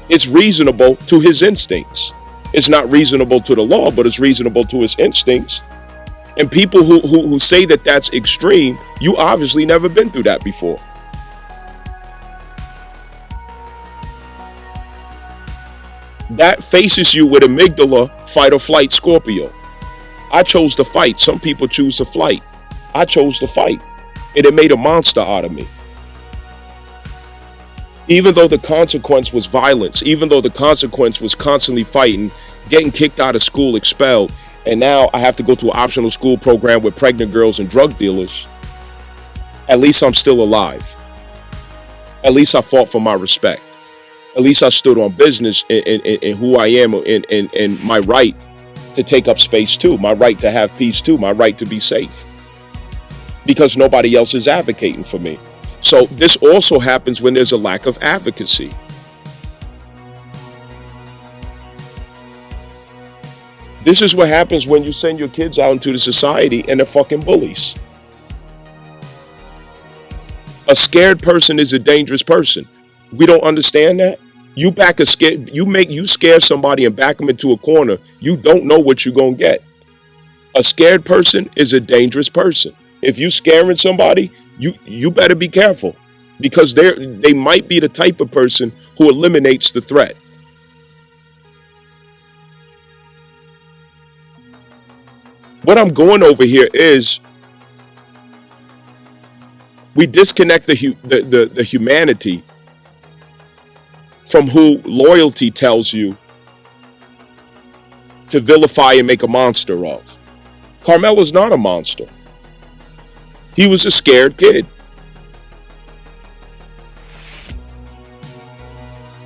It's reasonable to his instincts. It's not reasonable to the law, but it's reasonable to his instincts. And people who say that that's extreme, you obviously never been through that before. That faces you with amygdala, fight or flight, Scorpio. I chose to fight. Some people choose to flight. I chose to fight. And it made a monster out of me. Even though the consequence was violence, even though the consequence was constantly fighting, getting kicked out of school, expelled, and now I have to go to an optional school program with pregnant girls and drug dealers, at least I'm still alive. At least I fought for my respect. At least I stood on business in who I am and my right to take up space too, my right to have peace too, my right to be safe. Because nobody else is advocating for me. So this also happens when there's a lack of advocacy. This is what happens when you send your kids out into the society and they're fucking bullies. A scared person is a dangerous person. We don't understand that. You scare somebody and back them into a corner, you don't know what you're going to get. A scared person is a dangerous person. If you scaring somebody, you better be careful, because they might be the type of person who eliminates the threat. What I'm going over here is we disconnect the humanity from who loyalty tells you to vilify and make a monster of. Carmelo's not a monster. He was a scared kid.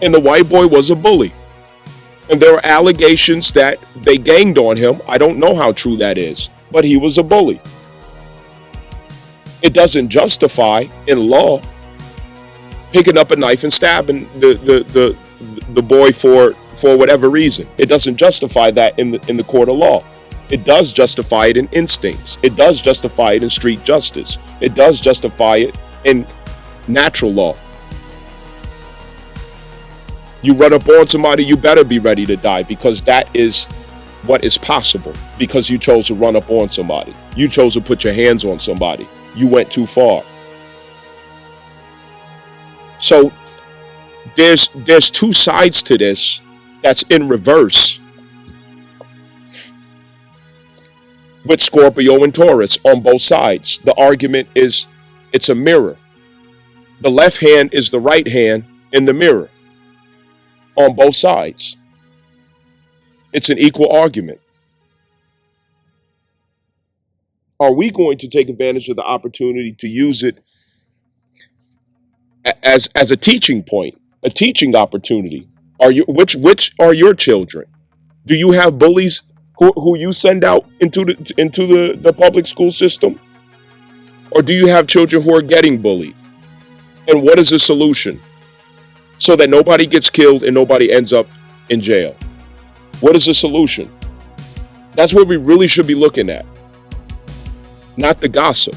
And the white boy was a bully. And there are allegations that they ganged on him. I don't know how true that is, but he was a bully. It doesn't justify in law picking up a knife and stabbing the boy for whatever reason. It doesn't justify that in the court of law. It does justify it in instincts. It does justify it in street justice. It does justify it in natural law. You run up on somebody, you better be ready to die, because that is what is possible, because you chose to run up on somebody. You chose to put your hands on somebody. You went too far. So there's two sides to this that's in reverse with Scorpio and Taurus on both sides. The argument is it's a mirror. The left hand is the right hand in the mirror on both sides. It's an equal argument. Are we going to take advantage of the opportunity to use it as a teaching point, a teaching opportunity? Are you which are your children? Do you have bullies who you send out into the public school system? Or do you have children who are getting bullied? And what is the solution so that nobody gets killed and nobody ends up in jail? What is the solution? That's what we really should be looking at, not the gossip.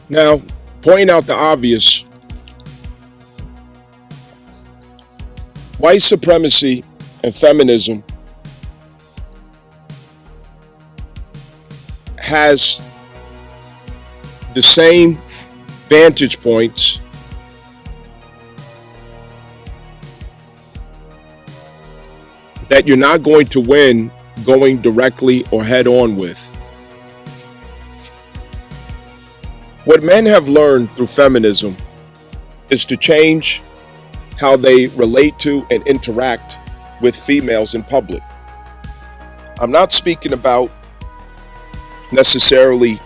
Now, pointing out the obvious, white supremacy and feminism has the same vantage points that you're not going to win going directly or head on with. What men have learned through feminism is to change how they relate to and interact with females in public. I'm not speaking about necessarily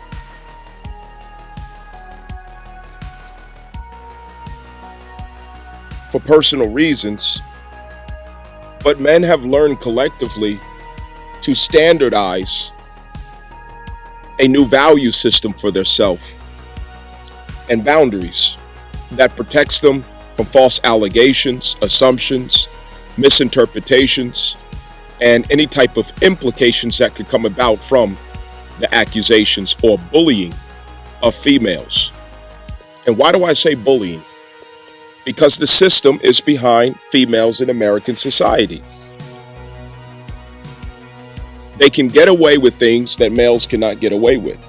for personal reasons, but men have learned collectively to standardize a new value system for themselves and boundaries that protects them from false allegations, assumptions, misinterpretations, and any type of implications that could come about from the accusations or bullying of females. And why do I say bullying? Because the system is behind females in American society. They can get away with things that males cannot get away with.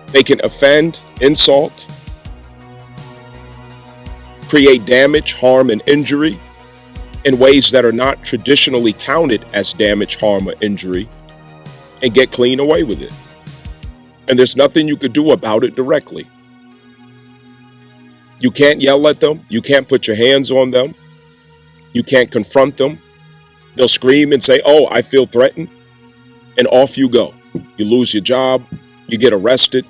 They can offend, insult, create damage, harm, and injury in ways that are not traditionally counted as damage, harm, or injury, and get clean away with it. And there's nothing you could do about it directly. You can't yell at them. You can't put your hands on them. You can't confront them. They'll scream and say, "Oh, I feel threatened." And off you go. You lose your job. You get arrested.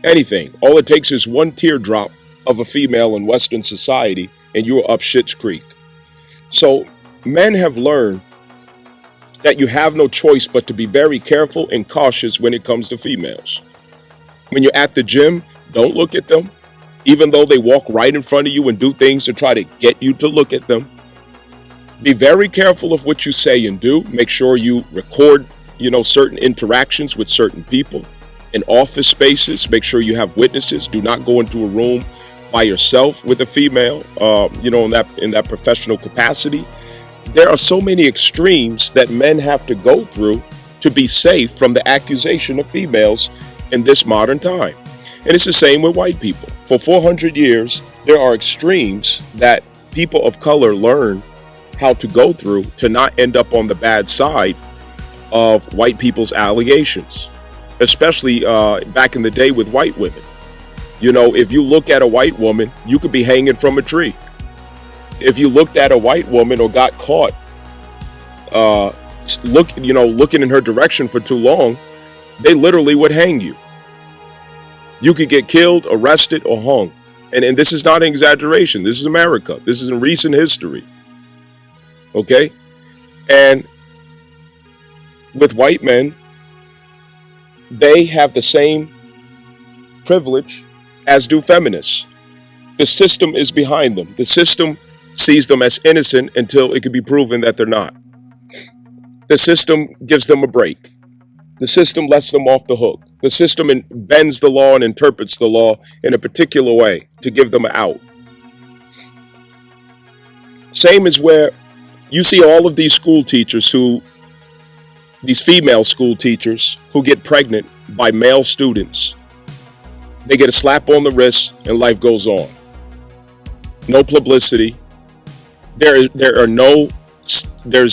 Anything. All it takes is one teardrop of a female in Western society and you're up Schitt's Creek. So men have learned that you have no choice but to be very careful and cautious when it comes to females. When you're at the gym, don't look at them. Even though they walk right in front of you and do things to try to get you to look at them. Be very careful of what you say and do. Make sure you record, certain interactions with certain people. In office spaces, make sure you have witnesses. Do not go into a room by yourself with a female, in that professional capacity. There are so many extremes that men have to go through to be safe from the accusation of females in this modern time. And it's the same with white people. For 400 years, there are extremes that people of color learn how to go through to not end up on the bad side of white people's allegations, especially back in the day with white women. If you look at a white woman, you could be hanging from a tree. If you looked at a white woman or got caught looking in her direction for too long, they literally would hang you. You could get killed, arrested, or hung. And this is not an exaggeration. This is America. This is in recent history. Okay? And with white men, they have the same privilege as do feminists. The system is behind them. The system sees them as innocent until it can be proven that they're not. The system gives them a break. The system lets them off the hook. The system bends the law and interprets the law in a particular way to give them an out. Same as where you see all of these school teachers these female school teachers who get pregnant by male students They get a slap on the wrist and life goes on. No publicity. There's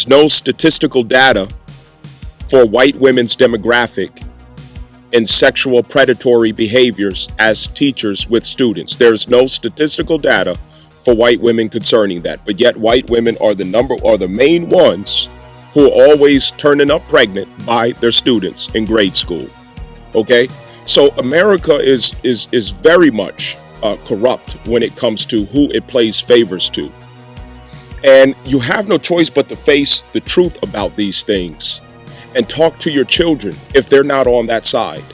no statistical data for white women's demographic and sexual predatory behaviors as teachers with students. There's no statistical data for white women concerning that. But yet white women are the main ones who are always turning up pregnant by their students in grade school. Okay? So America is very much corrupt when it comes to who it plays favors to. And you have no choice but to face the truth about these things and talk to your children if they're not on that side.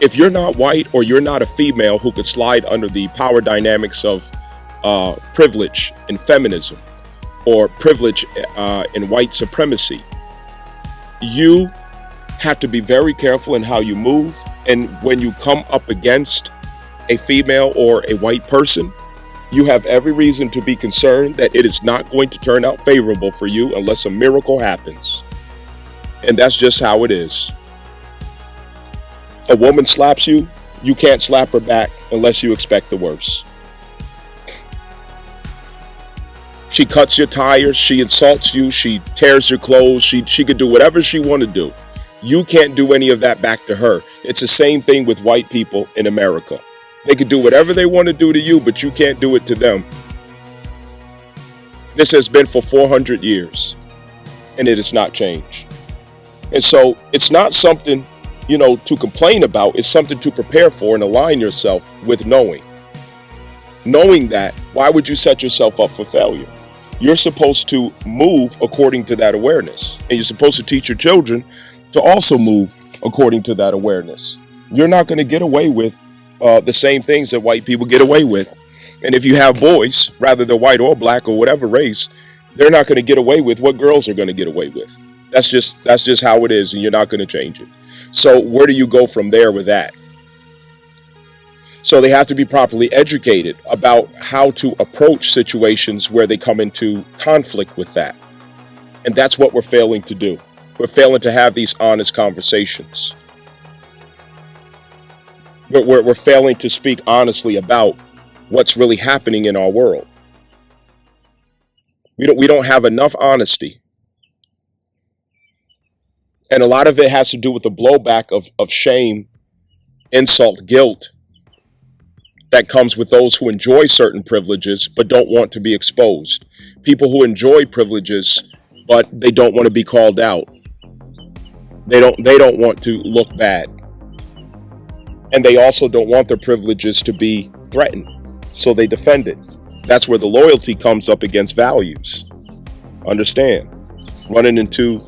If you're not white or you're not a female who could slide under the power dynamics of privilege and feminism or privilege and white supremacy, you have to be very careful in how you move. And when you come up against a female or a white person, you have every reason to be concerned that it is not going to turn out favorable for you unless a miracle happens. And that's just how it is. A woman slaps you, you can't slap her back unless you expect the worst. She cuts your tires, she insults you, she tears your clothes, she could do whatever she want to do. You can't do any of that back to her. It's the same thing with white people in America. They can do whatever they want to do to you, but you can't do it to them. This has been for 400 years, and it has not changed. And so it's not something, to complain about. It's something to prepare for and align yourself with knowing. Knowing that, why would you set yourself up for failure? You're supposed to move according to that awareness. And you're supposed to teach your children to also move according to that awareness. You're not going to get away with the same things that white people get away with. And if you have boys, rather they're white or black or whatever race, they're not going to get away with what girls are going to get away with. That's just how it is, and you're not going to change it. So where do you go from there with that? So they have to be properly educated about how to approach situations where they come into conflict with that. And that's what we're failing to do. We're failing to have these honest conversations. We're failing to speak honestly about what's really happening in our world. We don't have enough honesty. And a lot of it has to do with the blowback of shame, insult, guilt that comes with those who enjoy certain privileges but don't want to be exposed. People who enjoy privileges but they don't want to be called out. They don't want to look bad. And they also don't want their privileges to be threatened. So they defend it. That's where the loyalty comes up against values. Understand? Running into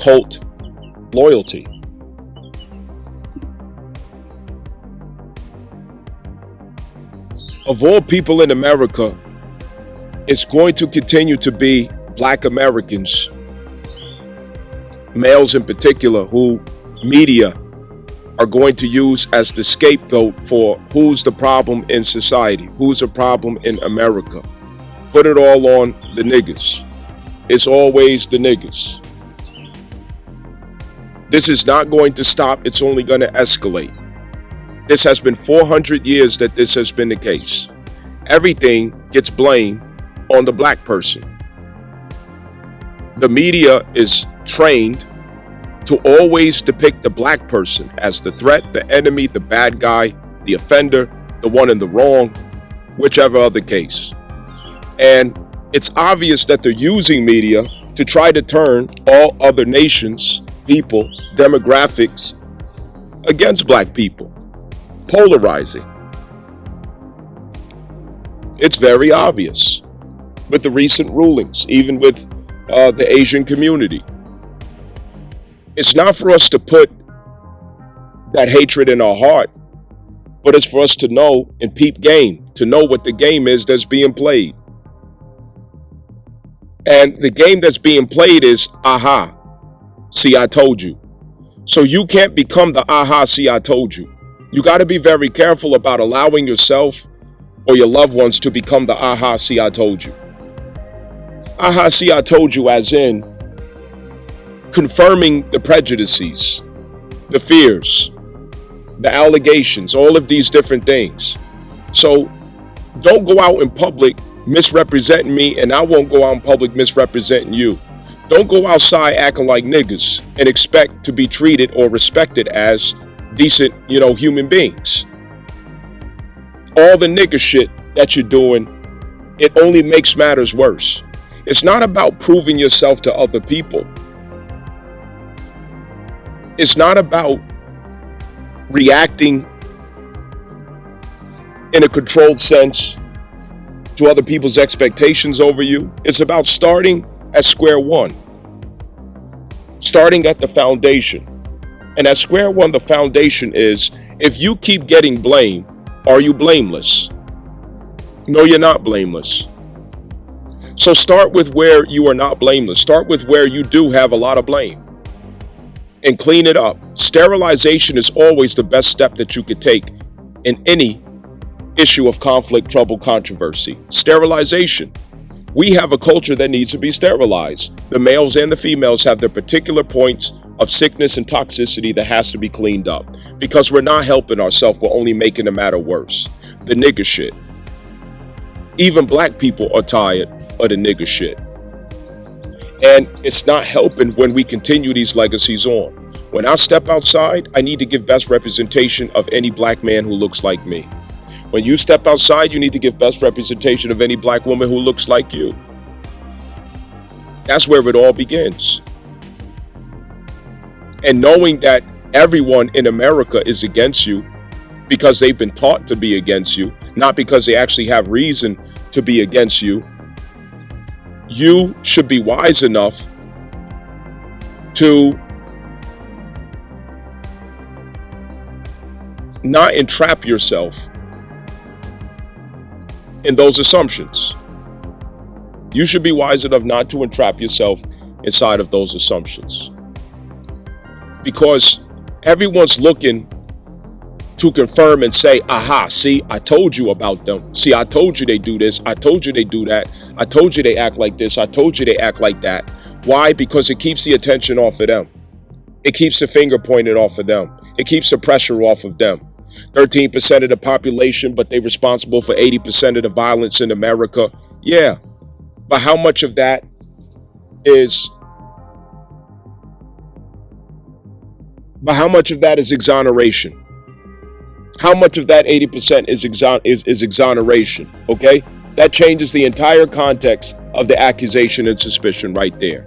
cult loyalty. Of all people in America, it's going to continue to be Black Americans, males in particular, who media are going to use as the scapegoat for who's the problem in society, who's a problem in America. Put it all on the niggas. It's always the niggas. This is not going to stop. It's only going to escalate. This has been 400 years that this has been the case. Everything gets blamed on the black person. The media is trained to always depict the black person as the threat, the enemy, the bad guy, the offender, the one in the wrong, whichever other case. And it's obvious that they're using media to try to turn all other nations, people, demographics against black people, polarizing. It's very obvious with the recent rulings, even with the Asian community. It's not for us to put that hatred in our heart, but it's for us to know and peep game, to know what the game is that's being played. And the game that's being played is, aha, see, I told you. So you can't become the aha, see, I told you. You got to be very careful about allowing yourself or your loved ones to become the aha, see, I told you. Aha, see, I told you, as in confirming the prejudices, the fears, the allegations, all of these different things. So don't go out in public misrepresenting me, and I won't go out in public misrepresenting you. Don't go outside acting like niggas and expect to be treated or respected as decent, human beings. All the nigga shit that you're doing, it only makes matters worse. It's not about proving yourself to other people. It's not about reacting in a controlled sense to other people's expectations over you. It's about starting at square one, starting at the foundation. And at square one, the foundation is, if you keep getting blamed, are you blameless? No, you're not blameless. So start with where you are not blameless. Start with where you do have a lot of blame and clean it up. Sterilization is always the best step that you could take in any issue of conflict, trouble, controversy. Sterilization. We have a culture that needs to be sterilized. The males and the females have their particular points of sickness and toxicity that has to be cleaned up, because we're not helping ourselves. We're only making the matter worse. The nigga shit. Even black people are tired of the nigga shit. And it's not helping when we continue these legacies on. When I step outside, I need to give best representation of any black man who looks like me. When you step outside, you need to give best representation of any black woman who looks like you. That's where it all begins. And knowing that everyone in America is against you because they've been taught to be against you, not because they actually have reason to be against you, you should be wise enough to not entrap yourself in those assumptions. You should be wise enough not to entrap yourself inside of those assumptions. Because everyone's looking to confirm and say, aha, see, I told you about them. See, I told you they do this. I told you they do that. I told you they act like this. I told you they act like that. Why? Because it keeps the attention off of them. It keeps the finger pointed off of them. It keeps the pressure off of them. 13% of the population, but they're responsible for 80% of the violence in America. Yeah. But how much of that is exoneration? How much of that 80% is exoneration? Okay? That changes the entire context of the accusation and suspicion right there.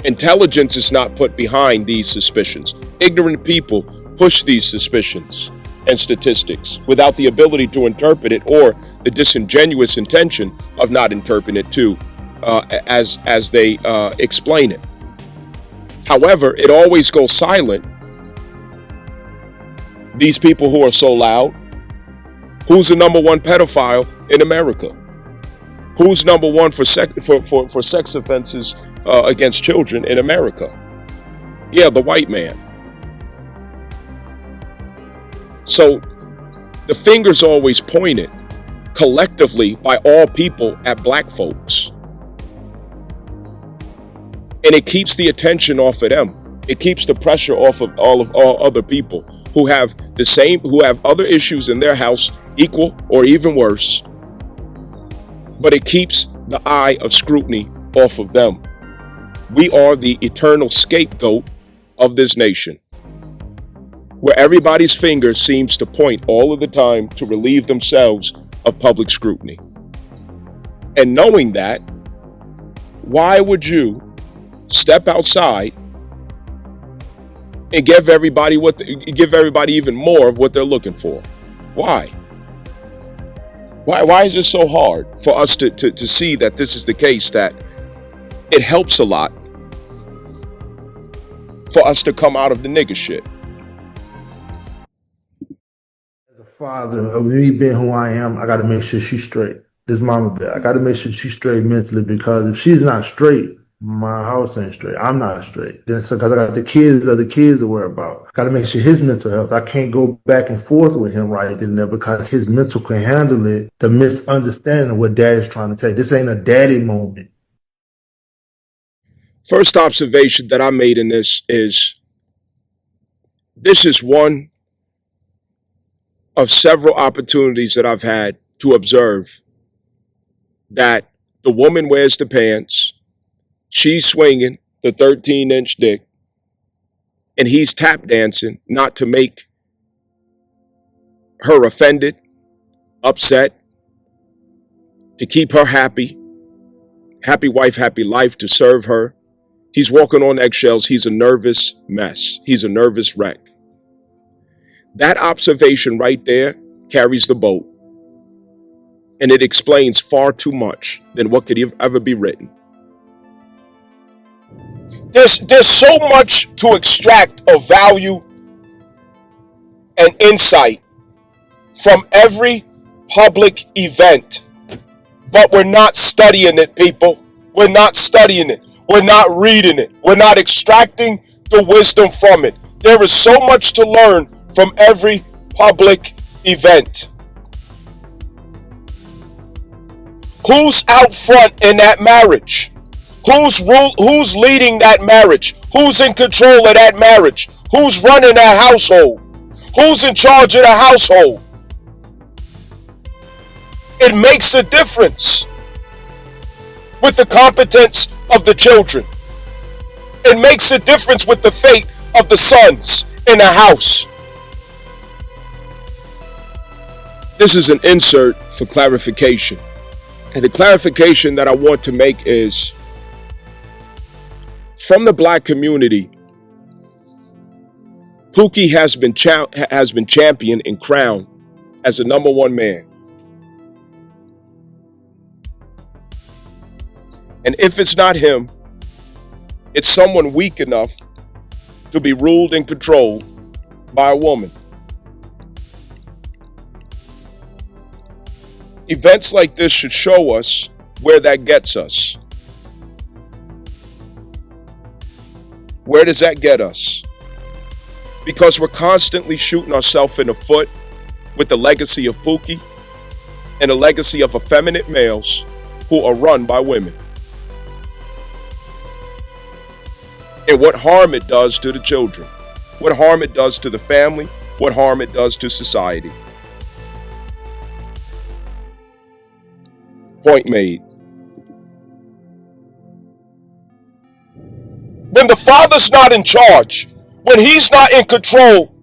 Intelligence is not put behind these suspicions. Ignorant people push these suspicions and statistics without the ability to interpret it, or the disingenuous intention of not interpreting it too, as they explain it. However, it always goes silent. These people who are so loud. Who's the number one pedophile in America? Who's number one for sex offenses against children in America? Yeah, the white man. So the finger's always pointed collectively by all people at black folks. And it keeps the attention off of them. It keeps the pressure off of all other people who have other issues in their house, equal or even worse. But it keeps the eye of scrutiny off of them. We are the eternal scapegoat of this nation, where everybody's finger seems to point all of the time to relieve themselves of public scrutiny. And knowing that, why would you step outside and give everybody even more of what they're looking for? Why? Why is it so hard for us to see that this is the case, that it helps a lot for us to come out of the nigga shit? As a father, of me being who I am, I got to make sure she's straight. This mama bear, I got to make sure she's straight mentally, because if she's not straight, my house ain't straight. I'm not straight. Then so, because I got the kids to worry about. Got to make sure his mental health. I can't go back and forth with him right in there, because his mental can handle it. The misunderstanding of what daddy's trying to tell you. This ain't a daddy moment. First observation that I made in this is one of several opportunities that I've had to observe that the woman wears the pants, she's swinging the 13-inch dick, and he's tap dancing, not to make her offended, upset, to keep her happy. Happy wife, happy life, to serve her. He's walking on eggshells. He's a nervous mess. He's a nervous wreck. That observation right there carries the boat. And it explains far too much than what could ever be written. There's so much to extract of value and insight from every public event. But we're not studying it, people. We're not studying it. We're not reading it. We're not extracting the wisdom from it. There is so much to learn from every public event. Who's out front in that marriage? Who's leading that marriage? Who's in control of that marriage? Who's running that household? Who's in charge of the household? It makes a difference with the competence of the children. It makes a difference with the fate of the sons in a house. This is an insert for clarification. And the clarification that I want to make is, from the black community, Pookie has been championed and crowned as the number one man. And if it's not him, it's someone weak enough to be ruled and controlled by a woman. Events like this should show us where that gets us. Where does that get us? Because we're constantly shooting ourselves in the foot with the legacy of Pookie and the legacy of effeminate males who are run by women. And what harm it does to the children, what harm it does to the family, what harm it does to society. Point made. When the father's not in charge, when he's not in control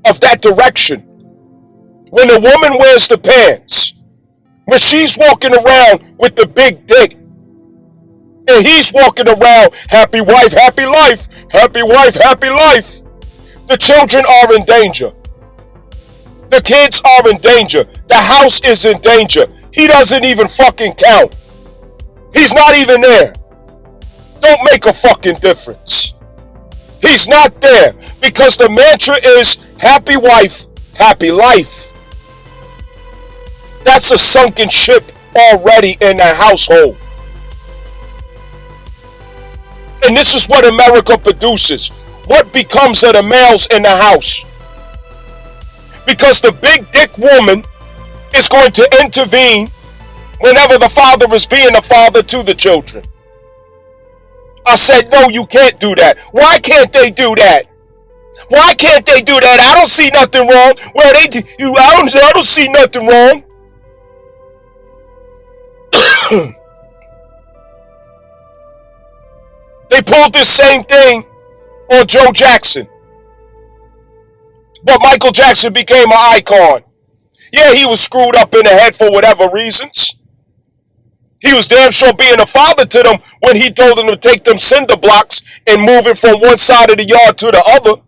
of that direction, when the woman wears the pants, when she's walking around with the big dick, and he's walking around, happy wife, happy life, happy wife, happy life, the children are in danger. The kids are in danger. The house is in danger. He doesn't even fucking count. He's not even there. Don't make a fucking difference. He's not there because the mantra is happy wife, happy life. That's a sunken ship already in the household. And this is what America produces. What becomes of the males in the house? Because the big dick woman is going to intervene whenever the father is being a father to the children. I said, no, you can't do that. Why can't they do that? Why can't they do that? I don't see nothing wrong. Well, I don't see nothing wrong. They pulled this same thing on Joe Jackson. But Michael Jackson became an icon. Yeah, he was screwed up in the head for whatever reasons. He was damn sure being a father to them when he told them to take them cinder blocks and move it from one side of the yard to the other.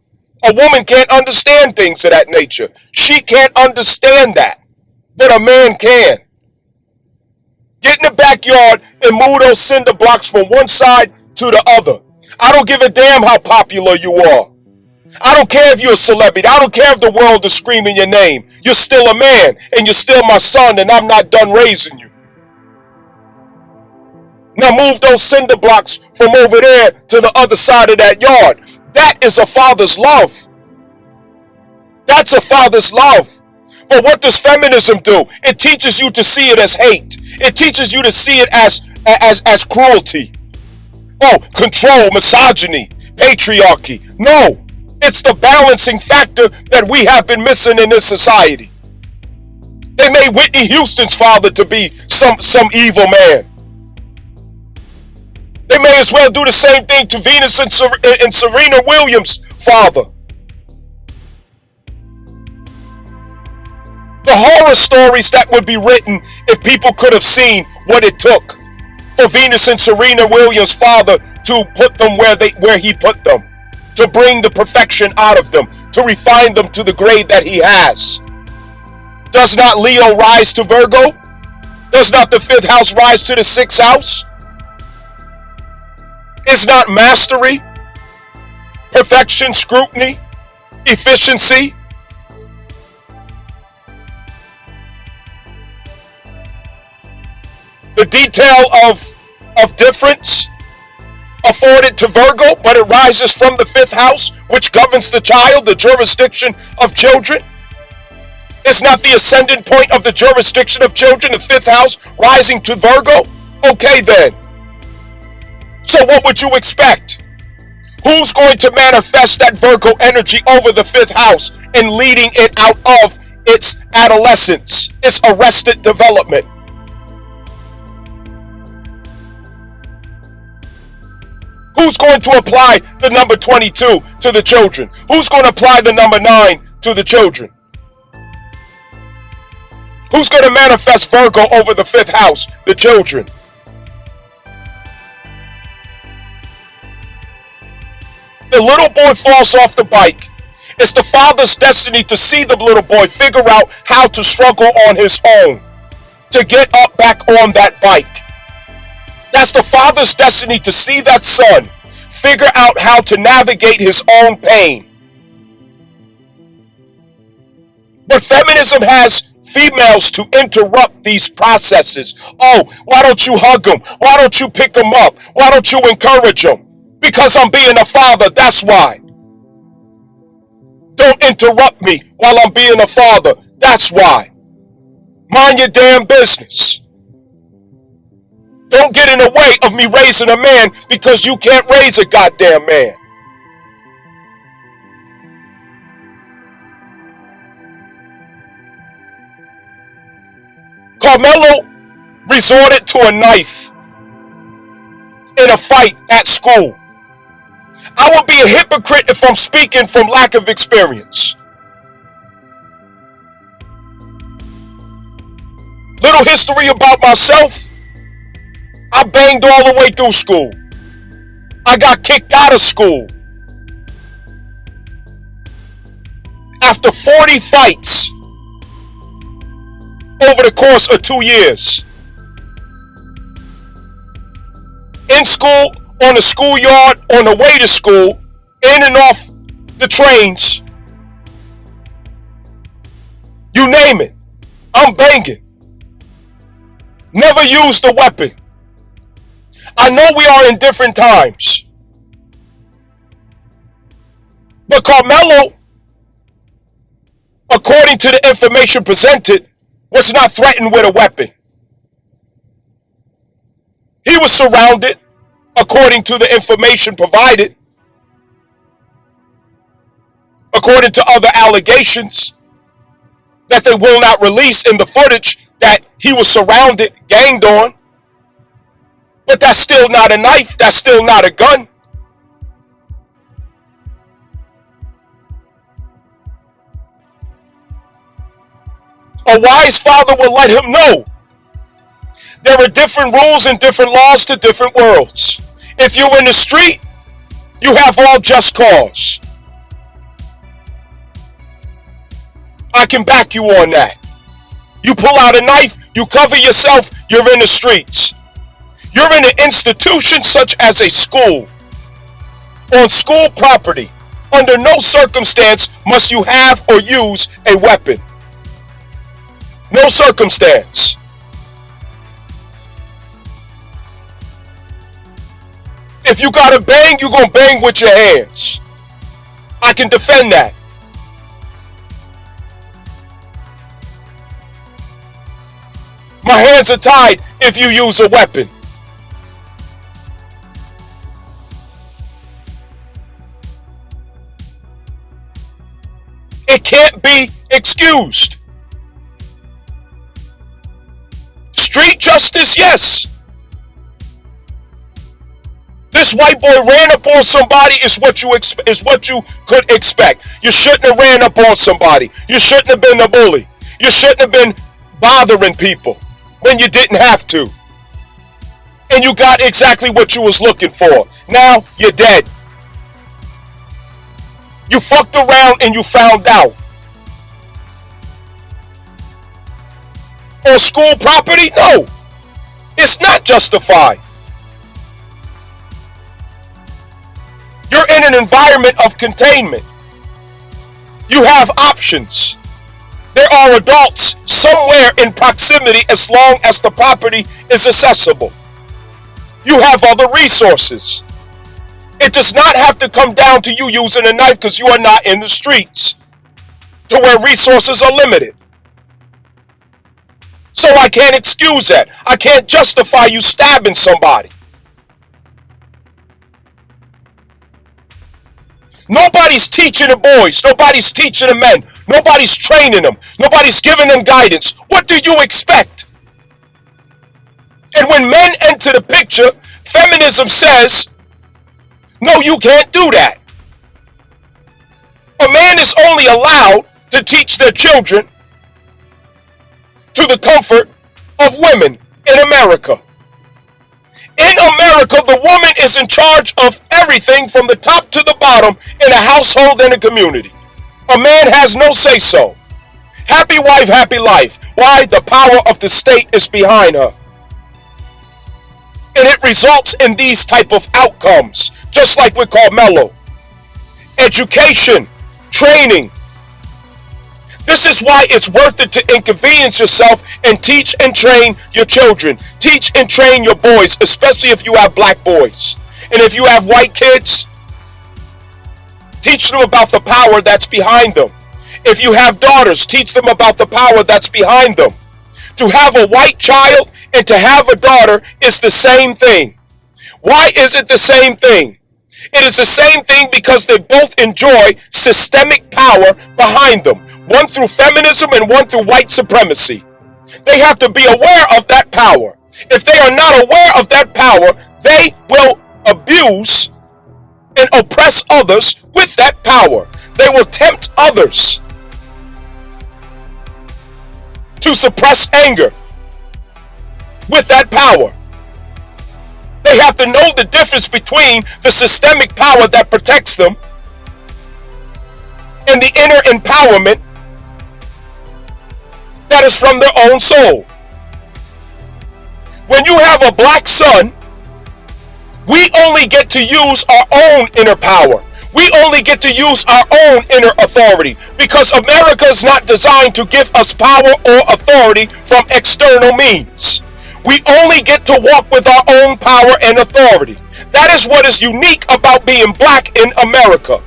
A woman can't understand things of that nature. She can't understand that. But a man can. Get in the backyard and move those cinder blocks from one side to the other. I don't give a damn how popular you are. I don't care if you're a celebrity. I don't care if the world is screaming your name. You're still a man, and you're still my son, and I'm not done raising you. Now move those cinder blocks from over there to the other side of that yard. That is a father's love. That's a father's love. But what does feminism do? It teaches you to see it as hate. It teaches you to see it as cruelty. Oh, control, misogyny, patriarchy. No. It's the balancing factor that we have been missing in this society. They made Whitney Houston's father to be some evil man. They may as well do the same thing to Venus and Serena Williams' father. The horror stories that would be written if people could have seen what it took for Venus and Serena Williams' father to put them where he put them, to bring the perfection out of them, to refine them to the grade that he has. Does not Leo rise to Virgo? Does not the 5th house rise to the 6th house? Is not mastery, perfection, scrutiny, efficiency? The detail of difference afforded to Virgo, but it rises from the 5th house, which governs the child, the jurisdiction of children. Is not the ascendant point of the jurisdiction of children, the 5th house, rising to Virgo? Okay then. So what would you expect? Who's going to manifest that Virgo energy over the 5th house and leading it out of its adolescence, its arrested development? Who's going to apply the number 22 to the children? Who's going to apply the number 9 to the children? Who's going to manifest Virgo over the 5th house? The children. The little boy falls off the bike. It's the father's destiny to see the little boy figure out how to struggle on his own, to get up back on that bike. That's the father's destiny, to see that son figure out how to navigate his own pain. But feminism has females to interrupt these processes. Oh, why don't you hug them? Why don't you pick them up? Why don't you encourage them? Because I'm being a father, that's why. Don't interrupt me while I'm being a father, that's why. Mind your damn business. Don't get in the way of me raising a man because you can't raise a goddamn man. Carmelo resorted to a knife in a fight at school. I would be a hypocrite if I'm speaking from lack of experience. Little history about myself. I banged all the way through school. I got kicked out of school. After 40 fights over the course of 2 years. In school, on the schoolyard, on the way to school, in and off the trains. You name it. I'm banging. Never used a weapon. I know we are in different times. But Carmelo, according to the information presented, was not threatened with a weapon. He was surrounded, according to the information provided, according to other allegations that they will not release in the footage, that he was surrounded, ganged on. But that's still not a knife. That's still not a gun. A wise father will let him know there are different rules and different laws to different worlds. If you're in the street, you have all just cause. I can back you on that. You pull out a knife, you cover yourself, you're in the streets. You're in an institution such as a school, on school property. Under no circumstance must you have or use a weapon. No circumstance. If you gotta bang, you're gonna bang with your hands. I can defend that. My hands are tied if you use a weapon. abused. Street justice, yes. This white boy ran up on somebody is what you could expect. You shouldn't have ran up on somebody. You shouldn't have been a bully. You shouldn't have been bothering people when you didn't have to. And you got exactly what you was looking for. Now you're dead. You fucked around and you found out. On school property? No. It's not justified. You're in an environment of containment. You have options. There are adults somewhere in proximity as long as the property is accessible. You have other resources. It does not have to come down to you using a knife because you are not in the streets to where resources are limited. So I can't excuse that. I can't justify you stabbing somebody. Nobody's teaching the boys. Nobody's teaching the men. Nobody's training them. Nobody's giving them guidance. What do you expect? And when men enter the picture, feminism says, no, you can't do that. A man is only allowed to teach their children to the comfort of women in America. In America, the woman is in charge of everything from the top to the bottom in a household and a community. A man has no say-so. Happy wife, happy life. Why? The power of the state is behind her. And it results in these type of outcomes, just like with Carmelo. Education, training. This is why it's worth it to inconvenience yourself and teach and train your children. Teach and train your boys, especially if you have black boys. And if you have white kids, teach them about the power that's behind them. If you have daughters, teach them about the power that's behind them. To have a white child and to have a daughter is the same thing. Why is it the same thing? It is the same thing because they both enjoy systemic power behind them. One through feminism and one through white supremacy. They have to be aware of that power. If they are not aware of that power, they will abuse and oppress others with that power. They will tempt others to suppress anger with that power. They have to know the difference between the systemic power that protects them and the inner empowerment that is from their own soul. When you have a black son, we only get to use our own inner power. We only get to use our own inner authority because America is not designed to give us power or authority from external means. We only get to walk with our own power and authority. That is what is unique about being black in America.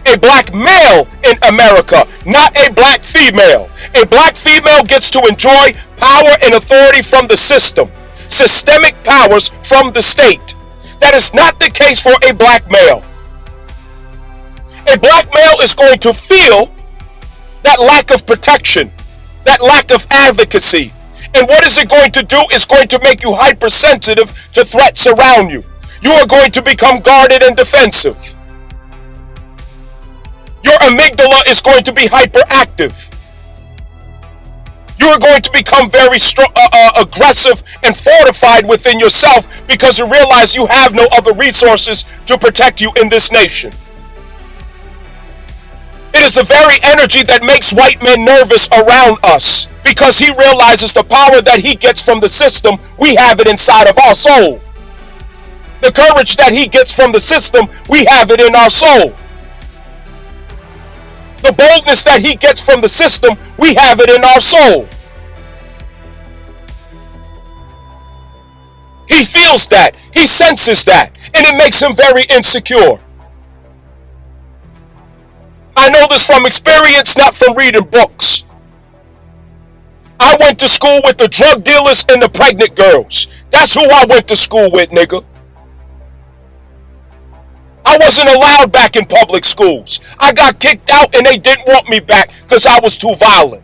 A black male in America, not a black female. A black female gets to enjoy power and authority from the system, systemic powers from the state. That is not the case for a black male. A black male is going to feel that lack of protection, that lack of advocacy. And what is it going to do? It's going to make you hypersensitive to threats around you. You are going to become guarded and defensive. Your amygdala is going to be hyperactive. You are going to become very aggressive and fortified within yourself because you realize you have no other resources to protect you in this nation. It is the very energy that makes white men nervous around us because he realizes the power that he gets from the system, we have it inside of our soul. The courage that he gets from the system, we have it in our soul. The boldness that he gets from the system, we have it in our soul. He feels that, he senses that, and it makes him very insecure. I know this from experience, not from reading books. I went to school with the drug dealers and the pregnant girls. That's who I went to school with, nigga. I wasn't allowed back in public schools. I got kicked out and they didn't want me back because I was too violent.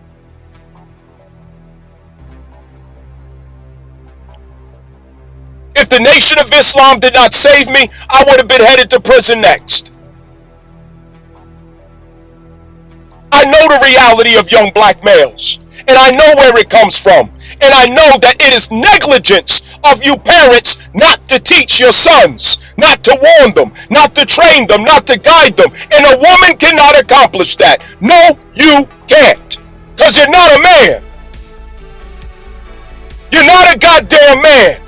If the Nation of Islam did not save me, I would have been headed to prison next. I know the reality of young black males, and I know where it comes from. And I know that it is negligence of you parents not to teach your sons, not to warn them, not to train them, not to guide them. And a woman cannot accomplish that. No, you can't. Because you're not a man. You're not a goddamn man.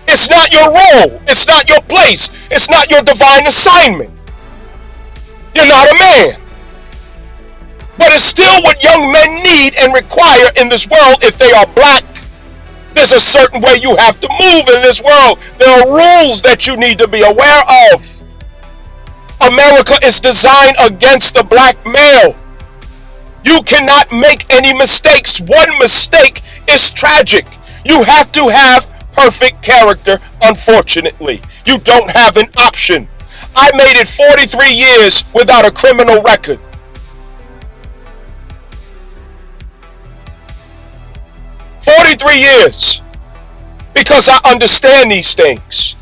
It's not your role. It's not your place. It's not your divine assignment. You're not a man. But it's still what young men need and require in this world if they are black. There's a certain way you have to move in this world. There are rules that you need to be aware of. America is designed against the black male. You cannot make any mistakes. One mistake is tragic. You have to have perfect character, unfortunately. You don't have an option. I made it 43 years without a criminal record. Years because I understand these things.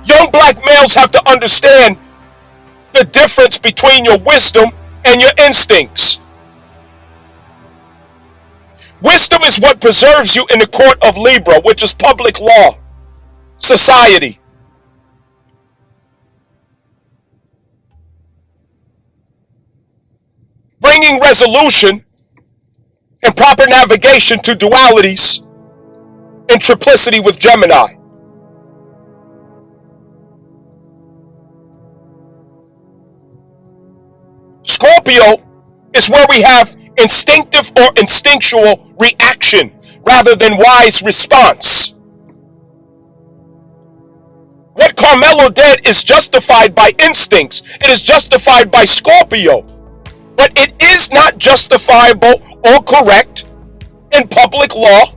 Young black males have to understand the difference between your wisdom and your instincts. Wisdom is what preserves you in the court of Libra, which is public law, society. Bringing resolution and proper navigation to dualities and triplicity with Gemini. Scorpio is where we have instinctive or instinctual reaction rather than wise response. What Carmelo did is justified by instincts. It is justified by Scorpio. But it is not justifiable or correct in public law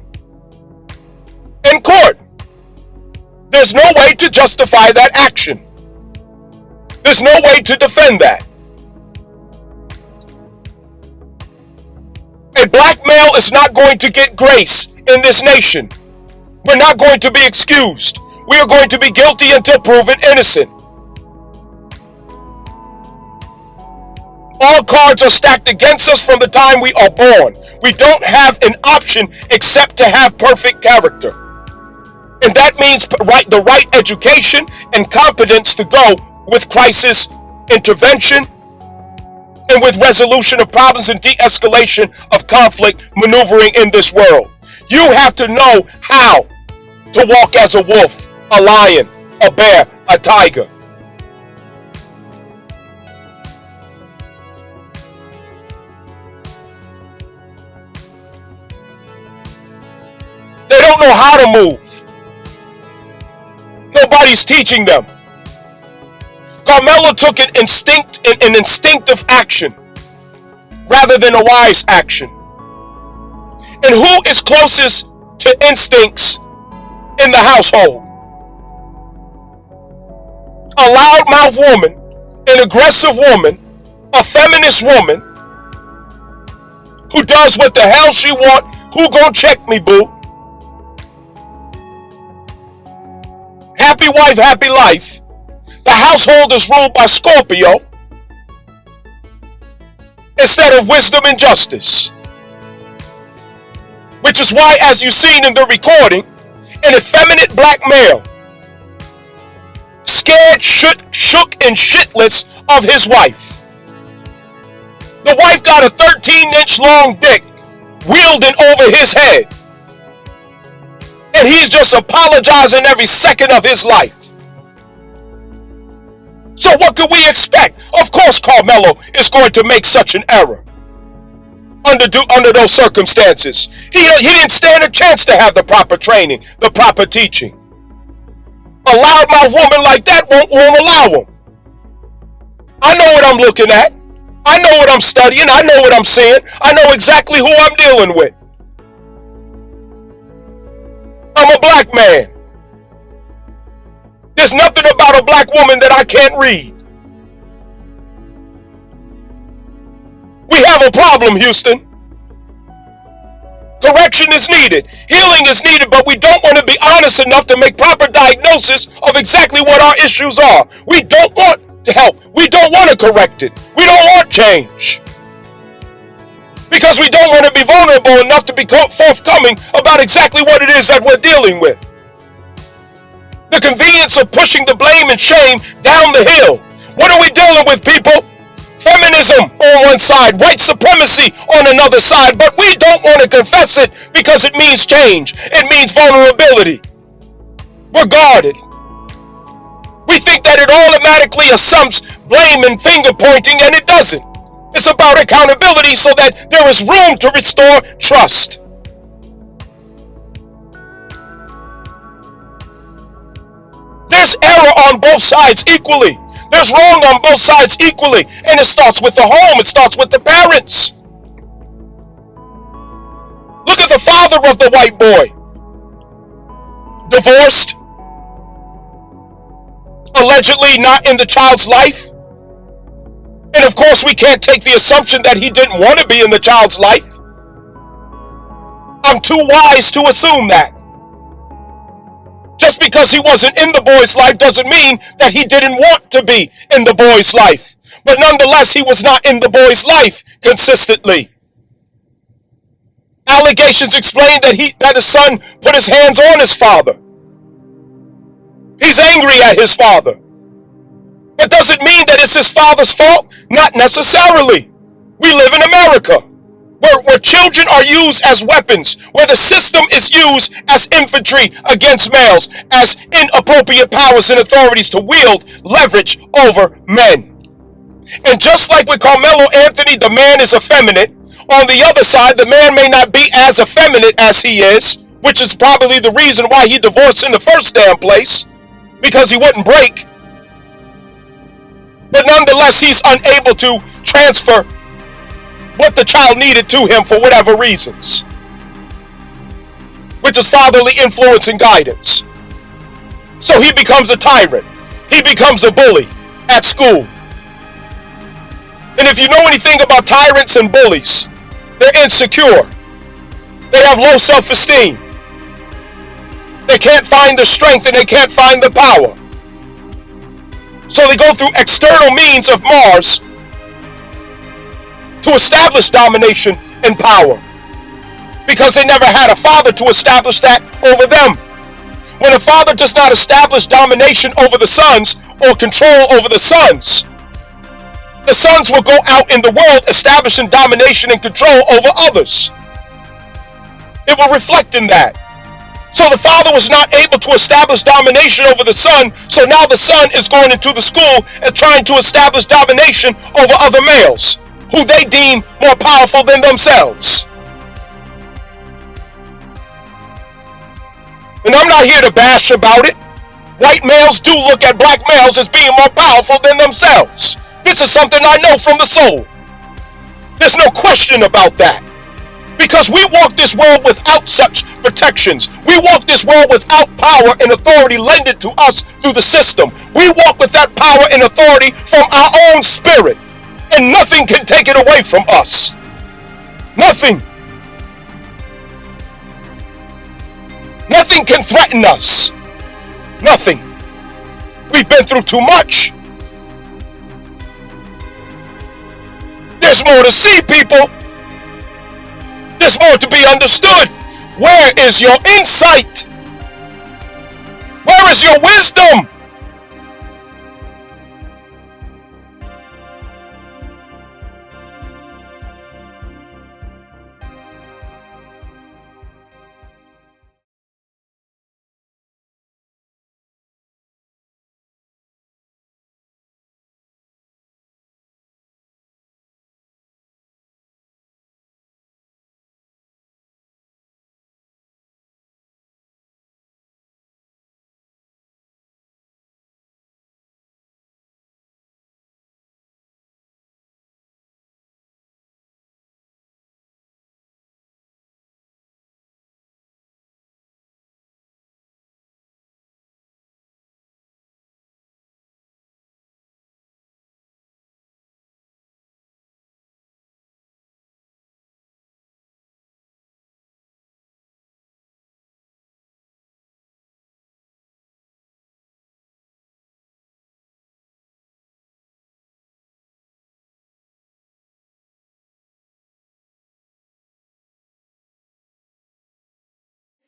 in court. There's no way to justify that action. There's no way to defend that. A black male is not going to get grace in this nation. We're not going to be excused. We are going to be guilty until proven innocent. All cards are stacked against us from the time we are born. We don't have an option except to have perfect character. And that means the right education and competence to go with crisis intervention and with resolution of problems and de-escalation of conflict maneuvering in this world. You have to know how to walk as a wolf, a lion, a bear, a tiger. They don't know how to move. Nobody's teaching them. Carmelo took an instinctive action rather than a wise action. And who is closest to instincts in the household? A loudmouth woman, an aggressive woman, a feminist woman who does what the hell she want. Who gon' check me, boo? Happy wife, happy life. The household is ruled by Scorpio instead of wisdom and justice. Which is why, as you've seen in the recording, an effeminate black male, scared, shook, and shitless of his wife. The wife got a 13-inch long dick wielding over his head. And he's just apologizing every second of his life. So what could we expect? Of course Carmelo is going to make such an error under those circumstances. He didn't stand a chance to have the proper training, the proper teaching. A loudmouth woman like that won't allow him. I know what I'm looking at. I know what I'm studying. I know what I'm seeing. I know exactly who I'm dealing with. I'm a black man. There's nothing about a black woman that I can't read. We have a problem, Houston. Correction is needed. Healing is needed, but we don't want to be honest enough to make proper diagnosis of exactly what our issues are. We don't want to help. We don't want to correct it. We don't want change. Because we don't want to be vulnerable enough to be forthcoming about exactly what it is that we're dealing with. The convenience of pushing the blame and shame down the hill. What are we dealing with, people? Feminism on one side, white supremacy on another side, but we don't want to confess it because it means change. It means vulnerability. We're guarded. We think that it automatically assumes blame and finger pointing, and it doesn't. It's about accountability so that there is room to restore trust. There's error on both sides equally. There's wrong on both sides equally. And it starts with the home. It starts with the parents. Look at the father of the white boy. Divorced. Allegedly not in the child's life. And of course we can't take the assumption that he didn't want to be in the child's life. I'm too wise to assume that. Just because he wasn't in the boy's life doesn't mean that he didn't want to be in the boy's life. But nonetheless, he was not in the boy's life consistently. Allegations explain that his son put his hands on his father. He's angry at his father. But does it mean that it's his father's fault? Not necessarily. We live in America, where children are used as weapons, where the system is used as infantry against males, as inappropriate powers and authorities to wield leverage over men. And just like with Carmelo Anthony, the man is effeminate. On the other side, the man may not be as effeminate as he is, which is probably the reason why he divorced in the first damn place, because he wouldn't break. But nonetheless, he's unable to transfer what the child needed to him for whatever reasons, which is fatherly influence and guidance. So he becomes a tyrant. He becomes a bully at school. And if you know anything about tyrants and bullies, they're insecure. They have low self-esteem. They can't find the strength and they can't find the power. So they go through external means of Mars to establish domination and power, because they never had a father to establish that over them. When a father does not establish domination over the sons or control over the sons will go out in the world establishing domination and control over others. It will reflect in that. So the father was not able to establish domination over the son, so now the son is going into the school and trying to establish domination over other males who they deem more powerful than themselves. And I'm not here to bash about it. White males do look at black males as being more powerful than themselves. This is something I know from the soul. There's no question about that. Because we walk this world without such protections. We walk this world without power and authority lended to us through the system. We walk with that power and authority from our own spirit. And nothing can take it away from us. Nothing. Nothing can threaten us. Nothing. We've been through too much. There's more to see, people. There's more to be understood. Where is your insight? Where is your wisdom?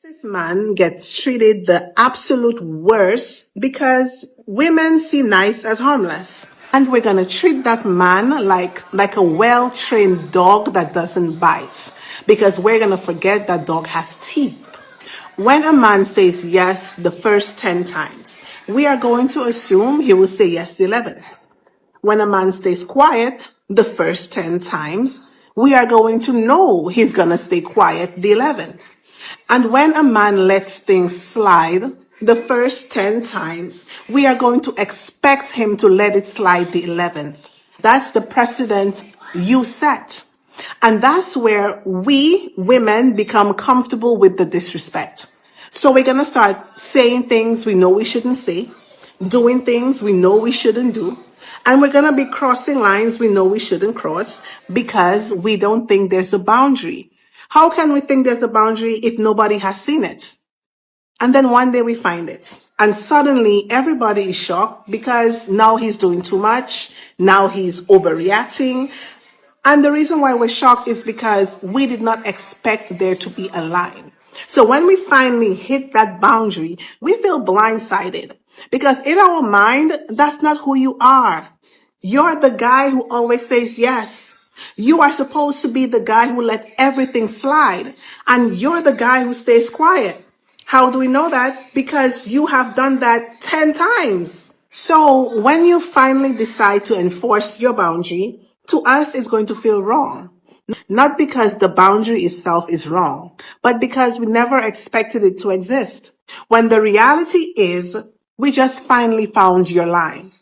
This man gets treated the absolute worst because women see nice as harmless. And we're going to treat that man like a well-trained dog that doesn't bite because we're going to forget that dog has teeth. When a man says yes the first 10 times, we are going to assume he will say yes the 11th. When a man stays quiet the first 10 times, we are going to know he's going to stay quiet the 11th. And when a man lets things slide the first 10 times, we are going to expect him to let it slide the 11th. That's the precedent you set. And that's where we women become comfortable with the disrespect. So we're going to start saying things we know we shouldn't say, doing things we know we shouldn't do. And we're going to be crossing lines we know we shouldn't cross because we don't think there's a boundary. How can we think there's a boundary if nobody has seen it? And then one day we find it. And suddenly everybody is shocked because now he's doing too much. Now he's overreacting. And the reason why we're shocked is because we did not expect there to be a line. So when we finally hit that boundary, we feel blindsided because in our mind, that's not who you are. You're the guy who always says yes. You are supposed to be the guy who let everything slide. And you're the guy who stays quiet. How do we know that? Because you have done that 10 times. So when you finally decide to enforce your boundary, to us it's going to feel wrong. Not because the boundary itself is wrong, but because we never expected it to exist. When the reality is, we just finally found your line.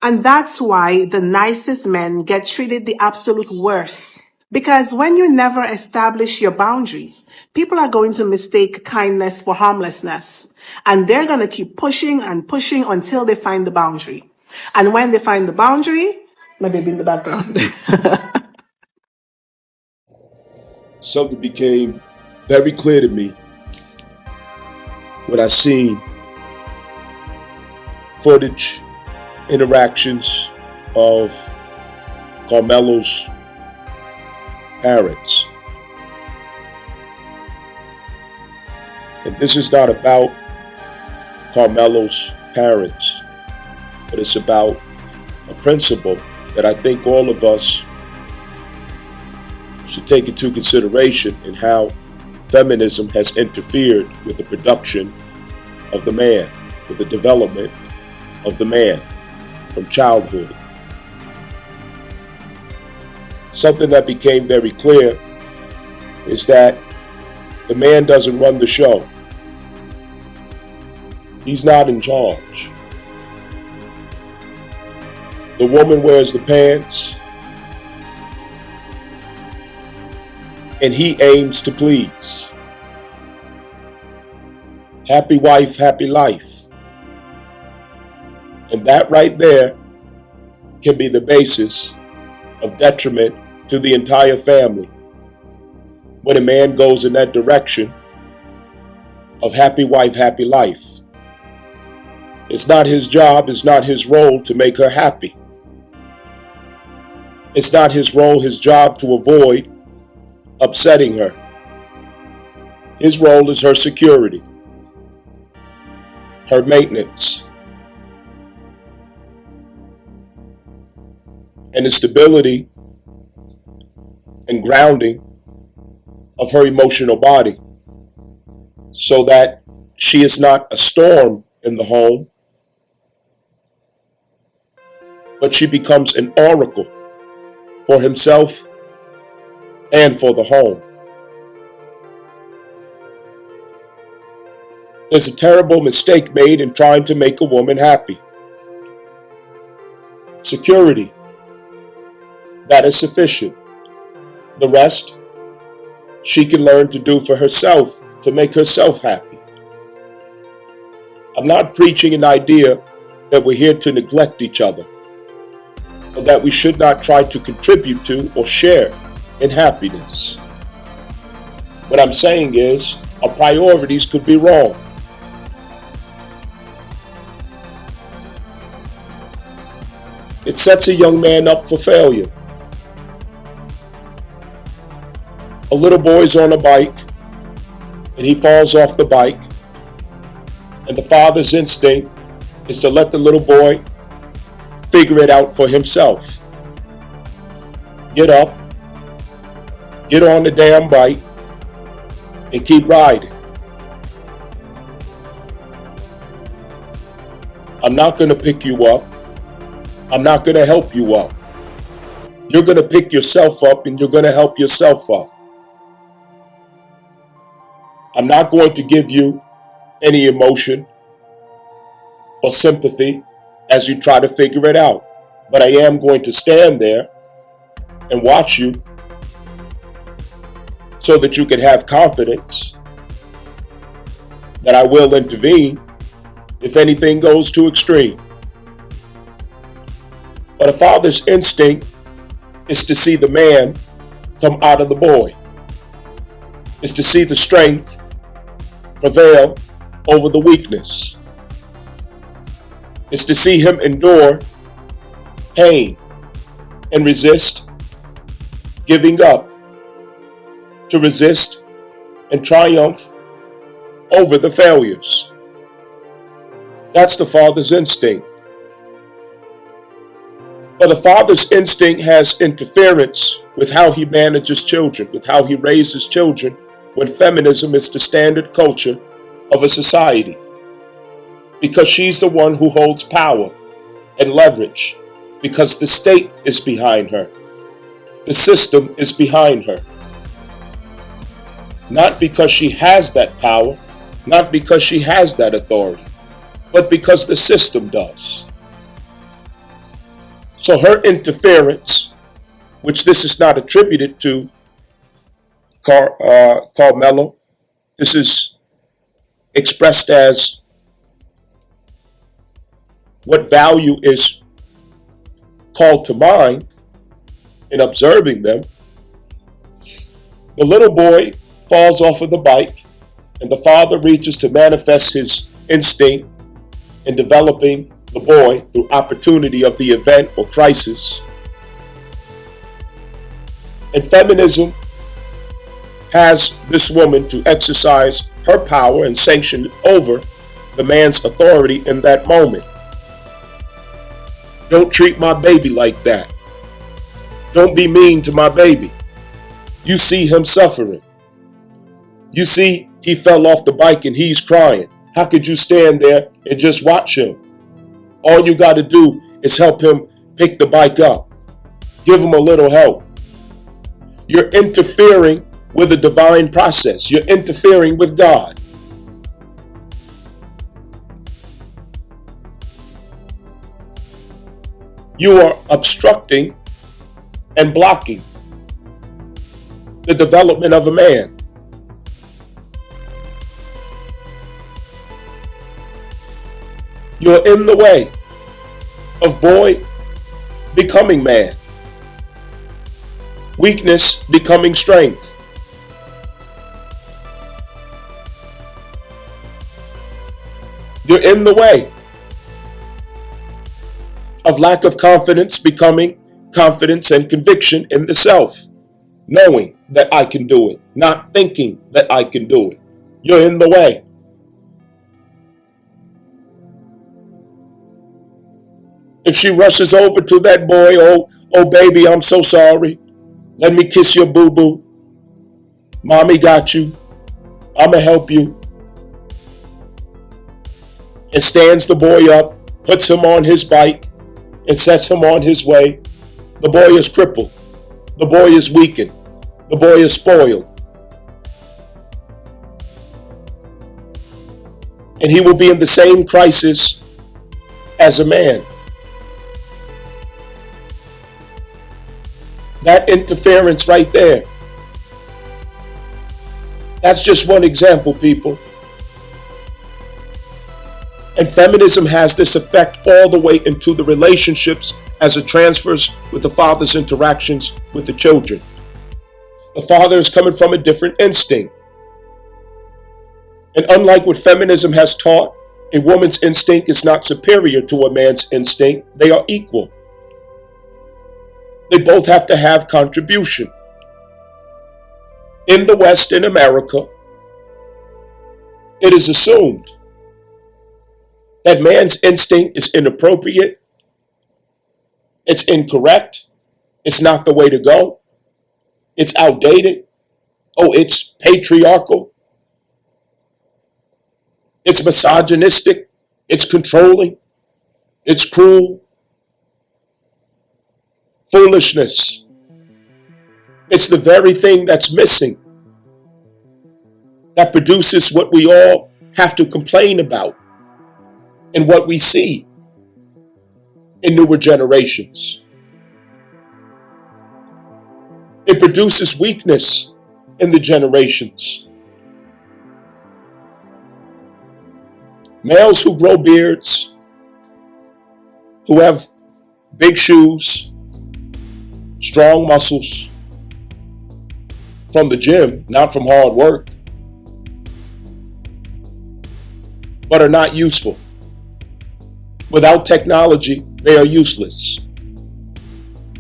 And that's why the nicest men get treated the absolute worst. Because when you never establish your boundaries, people are going to mistake kindness for harmlessness. And they're going to keep pushing and pushing until they find the boundary. And when they find the boundary, my baby in the background. Something became very clear to me when I seen footage, interactions of Carmelo's parents. And this is not about Carmelo's parents, but it's about a principle that I think all of us should take into consideration in how feminism has interfered with the production of the man, with the development of the man from childhood. Something that became very clear is that the man doesn't run the show. He's not in charge. The woman wears the pants, and he aims to please. Happy wife, happy life. And that right there can be the basis of detriment to the entire family. When a man goes in that direction of happy wife, happy life. It's not his job, it's not his role to make her happy. It's not his role, his job to avoid upsetting her. His role is her security, her maintenance, and the stability and grounding of her emotional body so that she is not a storm in the home, but she becomes an oracle for himself and for the home. There's a terrible mistake made in trying to make a woman happy. Security. That is sufficient. The rest, she can learn to do for herself to make herself happy. I'm not preaching an idea that we're here to neglect each other, or that we should not try to contribute to or share in happiness. What I'm saying is, our priorities could be wrong. It sets a young man up for failure. A little boy's on a bike. and he falls off the bike, and the father's instinct is to let the little boy figure it out for himself. Get up, get on the damn bike, and keep riding. I'm not going to pick you up. I'm not going to help you up. You're going to pick yourself up and you're going to help yourself up. I'm not going to give you any emotion or sympathy as you try to figure it out. But I am going to stand there and watch you so that you can have confidence that I will intervene if anything goes too extreme. But a father's instinct is to see the man come out of the boy, is to see the strength prevail over the weakness, is to see him endure pain and resist giving up, to resist and triumph over the failures. That's the father's instinct. But the father's instinct has interference with how he manages children, with how he raises children, when feminism is the standard culture of a society. Because she's the one who holds power and leverage, because the state is behind her. The system is behind her. Not because she has that power, not because she has that authority, but because the system does. So her interference, which this is not attributed to Carmelo, this is expressed as what value is called to mind in observing them. The little boy falls off of the bike, and the father reaches to manifest his instinct in developing the boy through opportunity of the event or crisis. And feminism has this woman to exercise her power and sanction over the man's authority in that moment. Don't treat my baby like that. Don't be mean to my baby. You see him suffering. You see he fell off the bike and he's crying. How could you stand there and just watch him? All you got to do is help him pick the bike up. Give him a little help. You're interfering with the divine process. You're interfering with God. You are obstructing and blocking the development of a man. You're in the way of boy becoming man. Weakness becoming strength. You're in the way of lack of confidence becoming confidence and conviction in the self. Knowing that I can do it, not thinking that I can do it. You're in the way. If she rushes over to that boy, oh baby, I'm so sorry. Let me kiss your boo-boo. Mommy got you. I'ma help you. And stands the boy up, puts him on his bike, and sets him on his way. The boy is crippled. The boy is weakened. The boy is spoiled. And he will be in the same crisis as a man. That interference right there. That's just one example, people. And feminism has this effect all the way into the relationships as it transfers with the father's interactions with the children. The father is coming from a different instinct. And unlike what feminism has taught, a woman's instinct is not superior to a man's instinct. They are equal. They both have to have contribution. In the West, in America, It is assumed that man's instinct is inappropriate, it's incorrect, it's not the way to go, it's outdated, oh, it's patriarchal, it's misogynistic, it's controlling, it's cruel, foolishness. It's the very thing that's missing that produces what we all have to complain about and what we see in newer generations. It produces weakness in the generations. Males who grow beards, who have big shoes, strong muscles from the gym, not from hard work, but are not useful. Without technology, they are useless.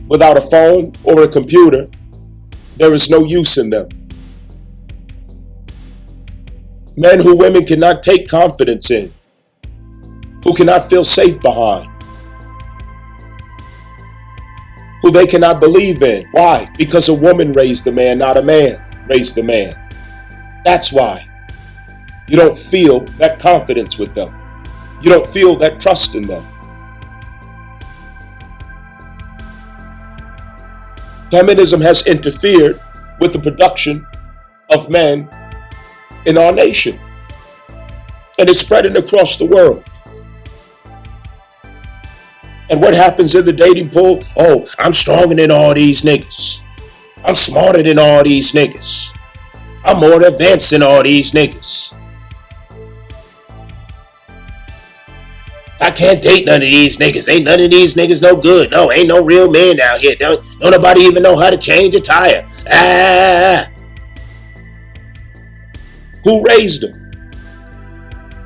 Without a phone or a computer, there is no use in them. Men who women cannot take confidence in, who cannot feel safe behind, who they cannot believe in. Why? Because a woman raised the man, not a man raised the man. That's why. You don't feel that confidence with them. You don't feel that trust in them. Feminism has interfered with the production of men in our nation. And it's spreading across the world. And what happens in the dating pool? Oh, I'm stronger than all these niggas. I'm smarter than all these niggas. I'm more advanced than all these niggas. I can't date none of these niggas. Ain't none of these niggas no good. No, ain't no real men out here. Don't nobody even know how to change a tire. Who raised them?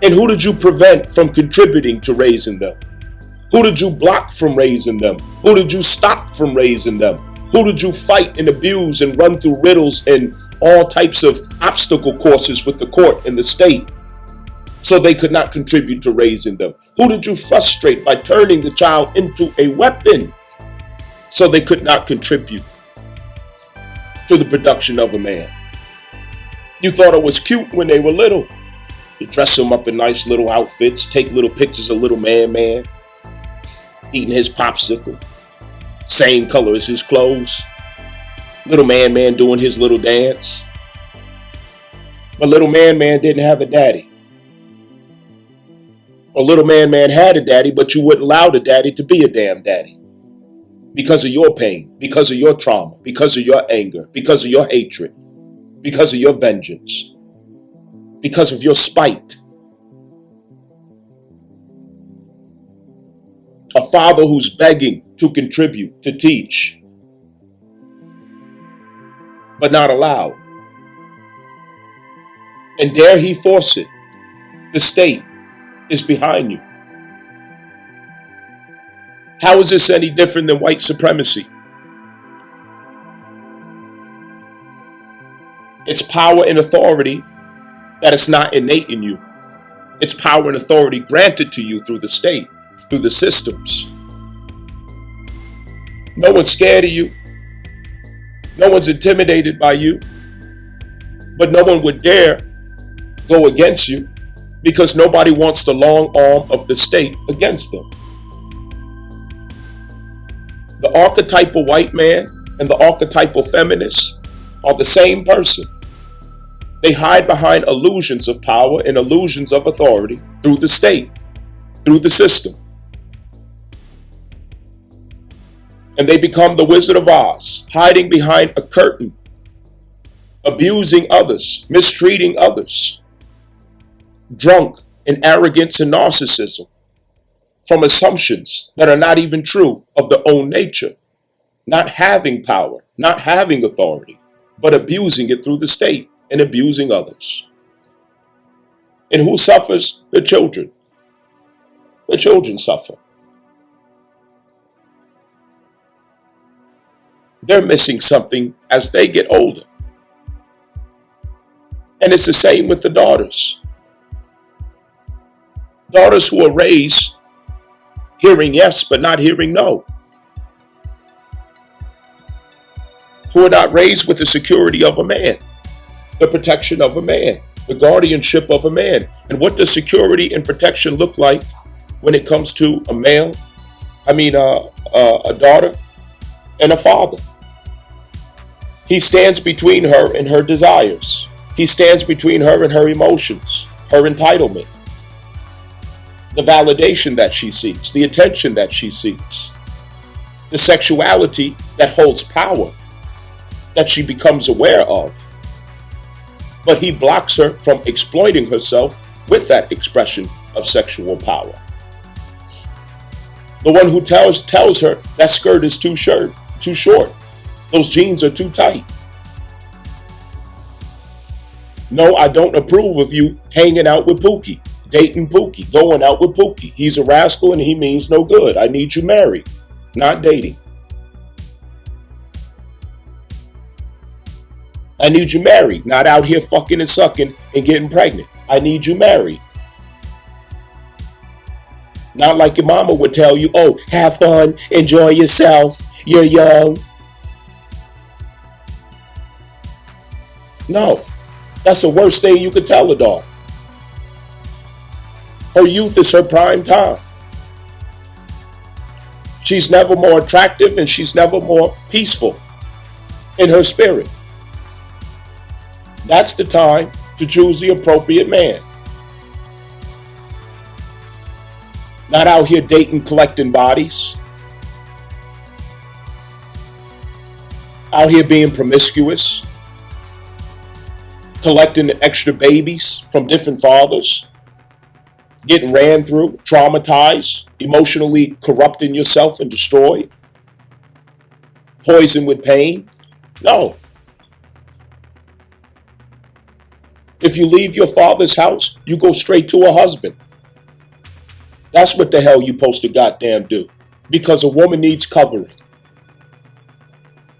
And who did you prevent from contributing to raising them? Who did you block from raising them? Who did you stop from raising them? Who did you fight and abuse and run through riddles and all types of obstacle courses with the court and the state so they could not contribute to raising them? Who did you frustrate by turning the child into a weapon so they could not contribute to the production of a man? You thought it was cute when they were little. You dress them up in nice little outfits, take little pictures of little man eating his popsicle, same color as his clothes, little man doing his little dance. But little man didn't have a daddy. Or little man had a daddy, but you wouldn't allow the daddy to be a damn daddy because of your pain, because of your trauma, because of your anger, because of your hatred, because of your vengeance, because of your spite. A father who's begging to contribute, to teach, but not allowed. And dare he force it, the state is behind you. How is this any different than white supremacy? It's power and authority that is not innate in you. It's power and authority granted to you through the state, through the systems. No one's scared of you. No one's intimidated by you. But no one would dare go against you because nobody wants the long arm of the state against them. The archetypal white man and the archetypal feminist are the same person. They hide behind illusions of power and illusions of authority through the state, through the system. And they become the Wizard of Oz, hiding behind a curtain, abusing others, mistreating others, drunk in arrogance and narcissism from assumptions that are not even true of their own nature, not having power, not having authority, but abusing it through the state and abusing others. And who suffers? The children. The children suffer. They're missing something as they get older. And it's the same with the daughters. Daughters who are raised hearing yes, but not hearing no. Who are not raised with the security of a man, the protection of a man, the guardianship of a man. And what does security and protection look like when it comes to a male? A daughter and a father. He stands between her and her desires. He stands between her and her emotions, her entitlement, the validation that she seeks, the attention that she seeks, the sexuality that holds power, that she becomes aware of. But he blocks her from exploiting herself with that expression of sexual power. The one who tells her that skirt is too short, those jeans are too tight. No, I don't approve of you hanging out with Pookie, dating Pookie, going out with Pookie. He's a rascal and he means no good. I need you married, not dating. I need you married, not out here fucking and sucking and getting pregnant. I need you married. Not like your mama would tell you, oh, have fun, enjoy yourself, you're young. No, that's the worst thing you could tell a daughter. Her youth is her prime time. She's never more attractive and she's never more peaceful in her spirit. That's the time to choose the appropriate man. Not out here dating, collecting bodies. Out here being promiscuous. Collecting extra babies from different fathers. Getting ran through, traumatized, emotionally corrupting yourself and destroyed. Poisoned with pain. No. If you leave your father's house, you go straight to a husband. That's what the hell you supposed to goddamn do. Because a woman needs covering.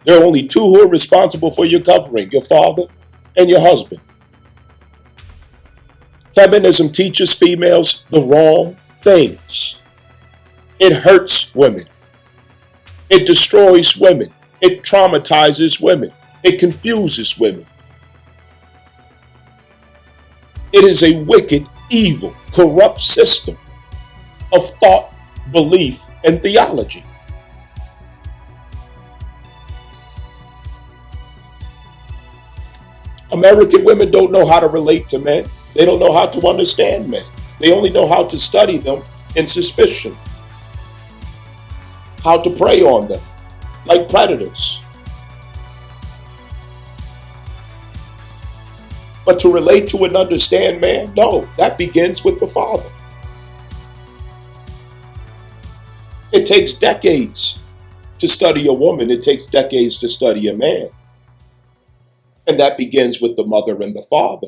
There are only two who are responsible for your covering, your father and your husband. Feminism teaches females the wrong things. It hurts women. It destroys women. It traumatizes women. It confuses women. It is a wicked, evil, corrupt system of thought, belief, and theology. American women don't know how to relate to men. They don't know how to understand men. They only know how to study them in suspicion. How to prey on them like predators. But to relate to and understand man, no, that begins with the father. It takes decades to study a woman. It takes decades to study a man. And that begins with the mother and the father.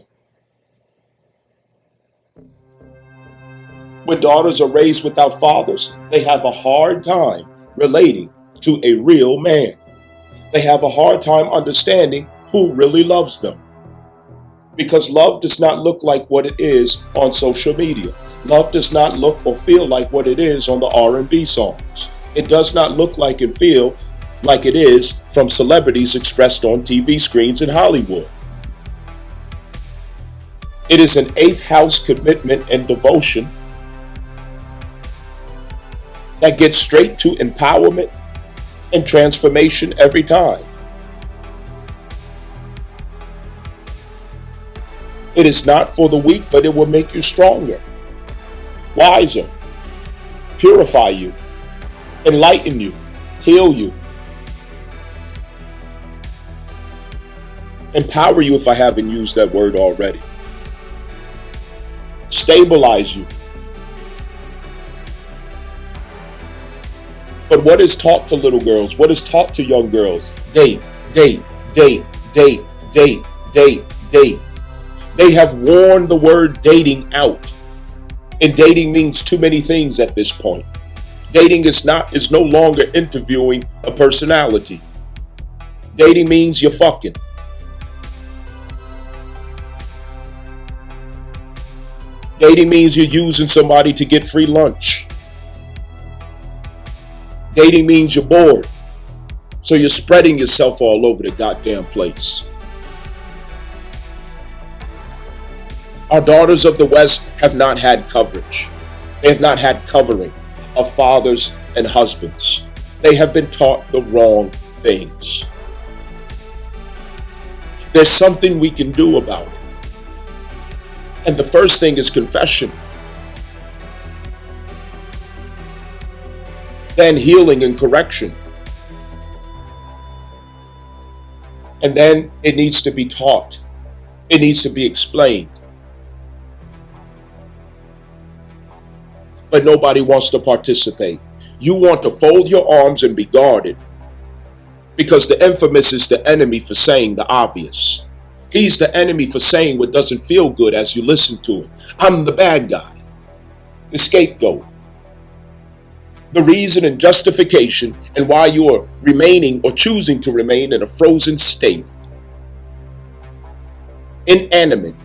When daughters are raised without fathers, they have a hard time relating to a real man. They have a hard time understanding who really loves them. Because love does not look like what it is on social media. Love does not look or feel like what it is on the R&B songs. It does not look like and feel like it is from celebrities expressed on TV screens in Hollywood. It is an eighth house commitment and devotion that gets straight to empowerment and transformation every time. It is not for the weak, but it will make you stronger, wiser, purify you, enlighten you, heal you, empower you if I haven't used that word already, stabilize you. But what is taught to little girls? What is taught to young girls? Date, date, date, date, date, date, date. They have worn the word dating out. And dating means too many things at this point. Dating is no longer interviewing a personality. Dating means you're fucking. Dating means you're using somebody to get free lunch. Dating means you're bored, so you're spreading yourself all over the goddamn place. Our daughters of the West have not had coverage. They have not had covering of fathers and husbands. They have been taught the wrong things. There's something we can do about it. And the first thing is confession. Then healing and correction. And then it needs to be taught. It needs to be explained. But nobody wants to participate. You want to fold your arms and be guarded, because the infamous is the enemy for saying the obvious. He's the enemy for saying what doesn't feel good as you listen to it. I'm the bad guy, the scapegoat. The reason and justification and why you are remaining or choosing to remain in a frozen state, inanimate,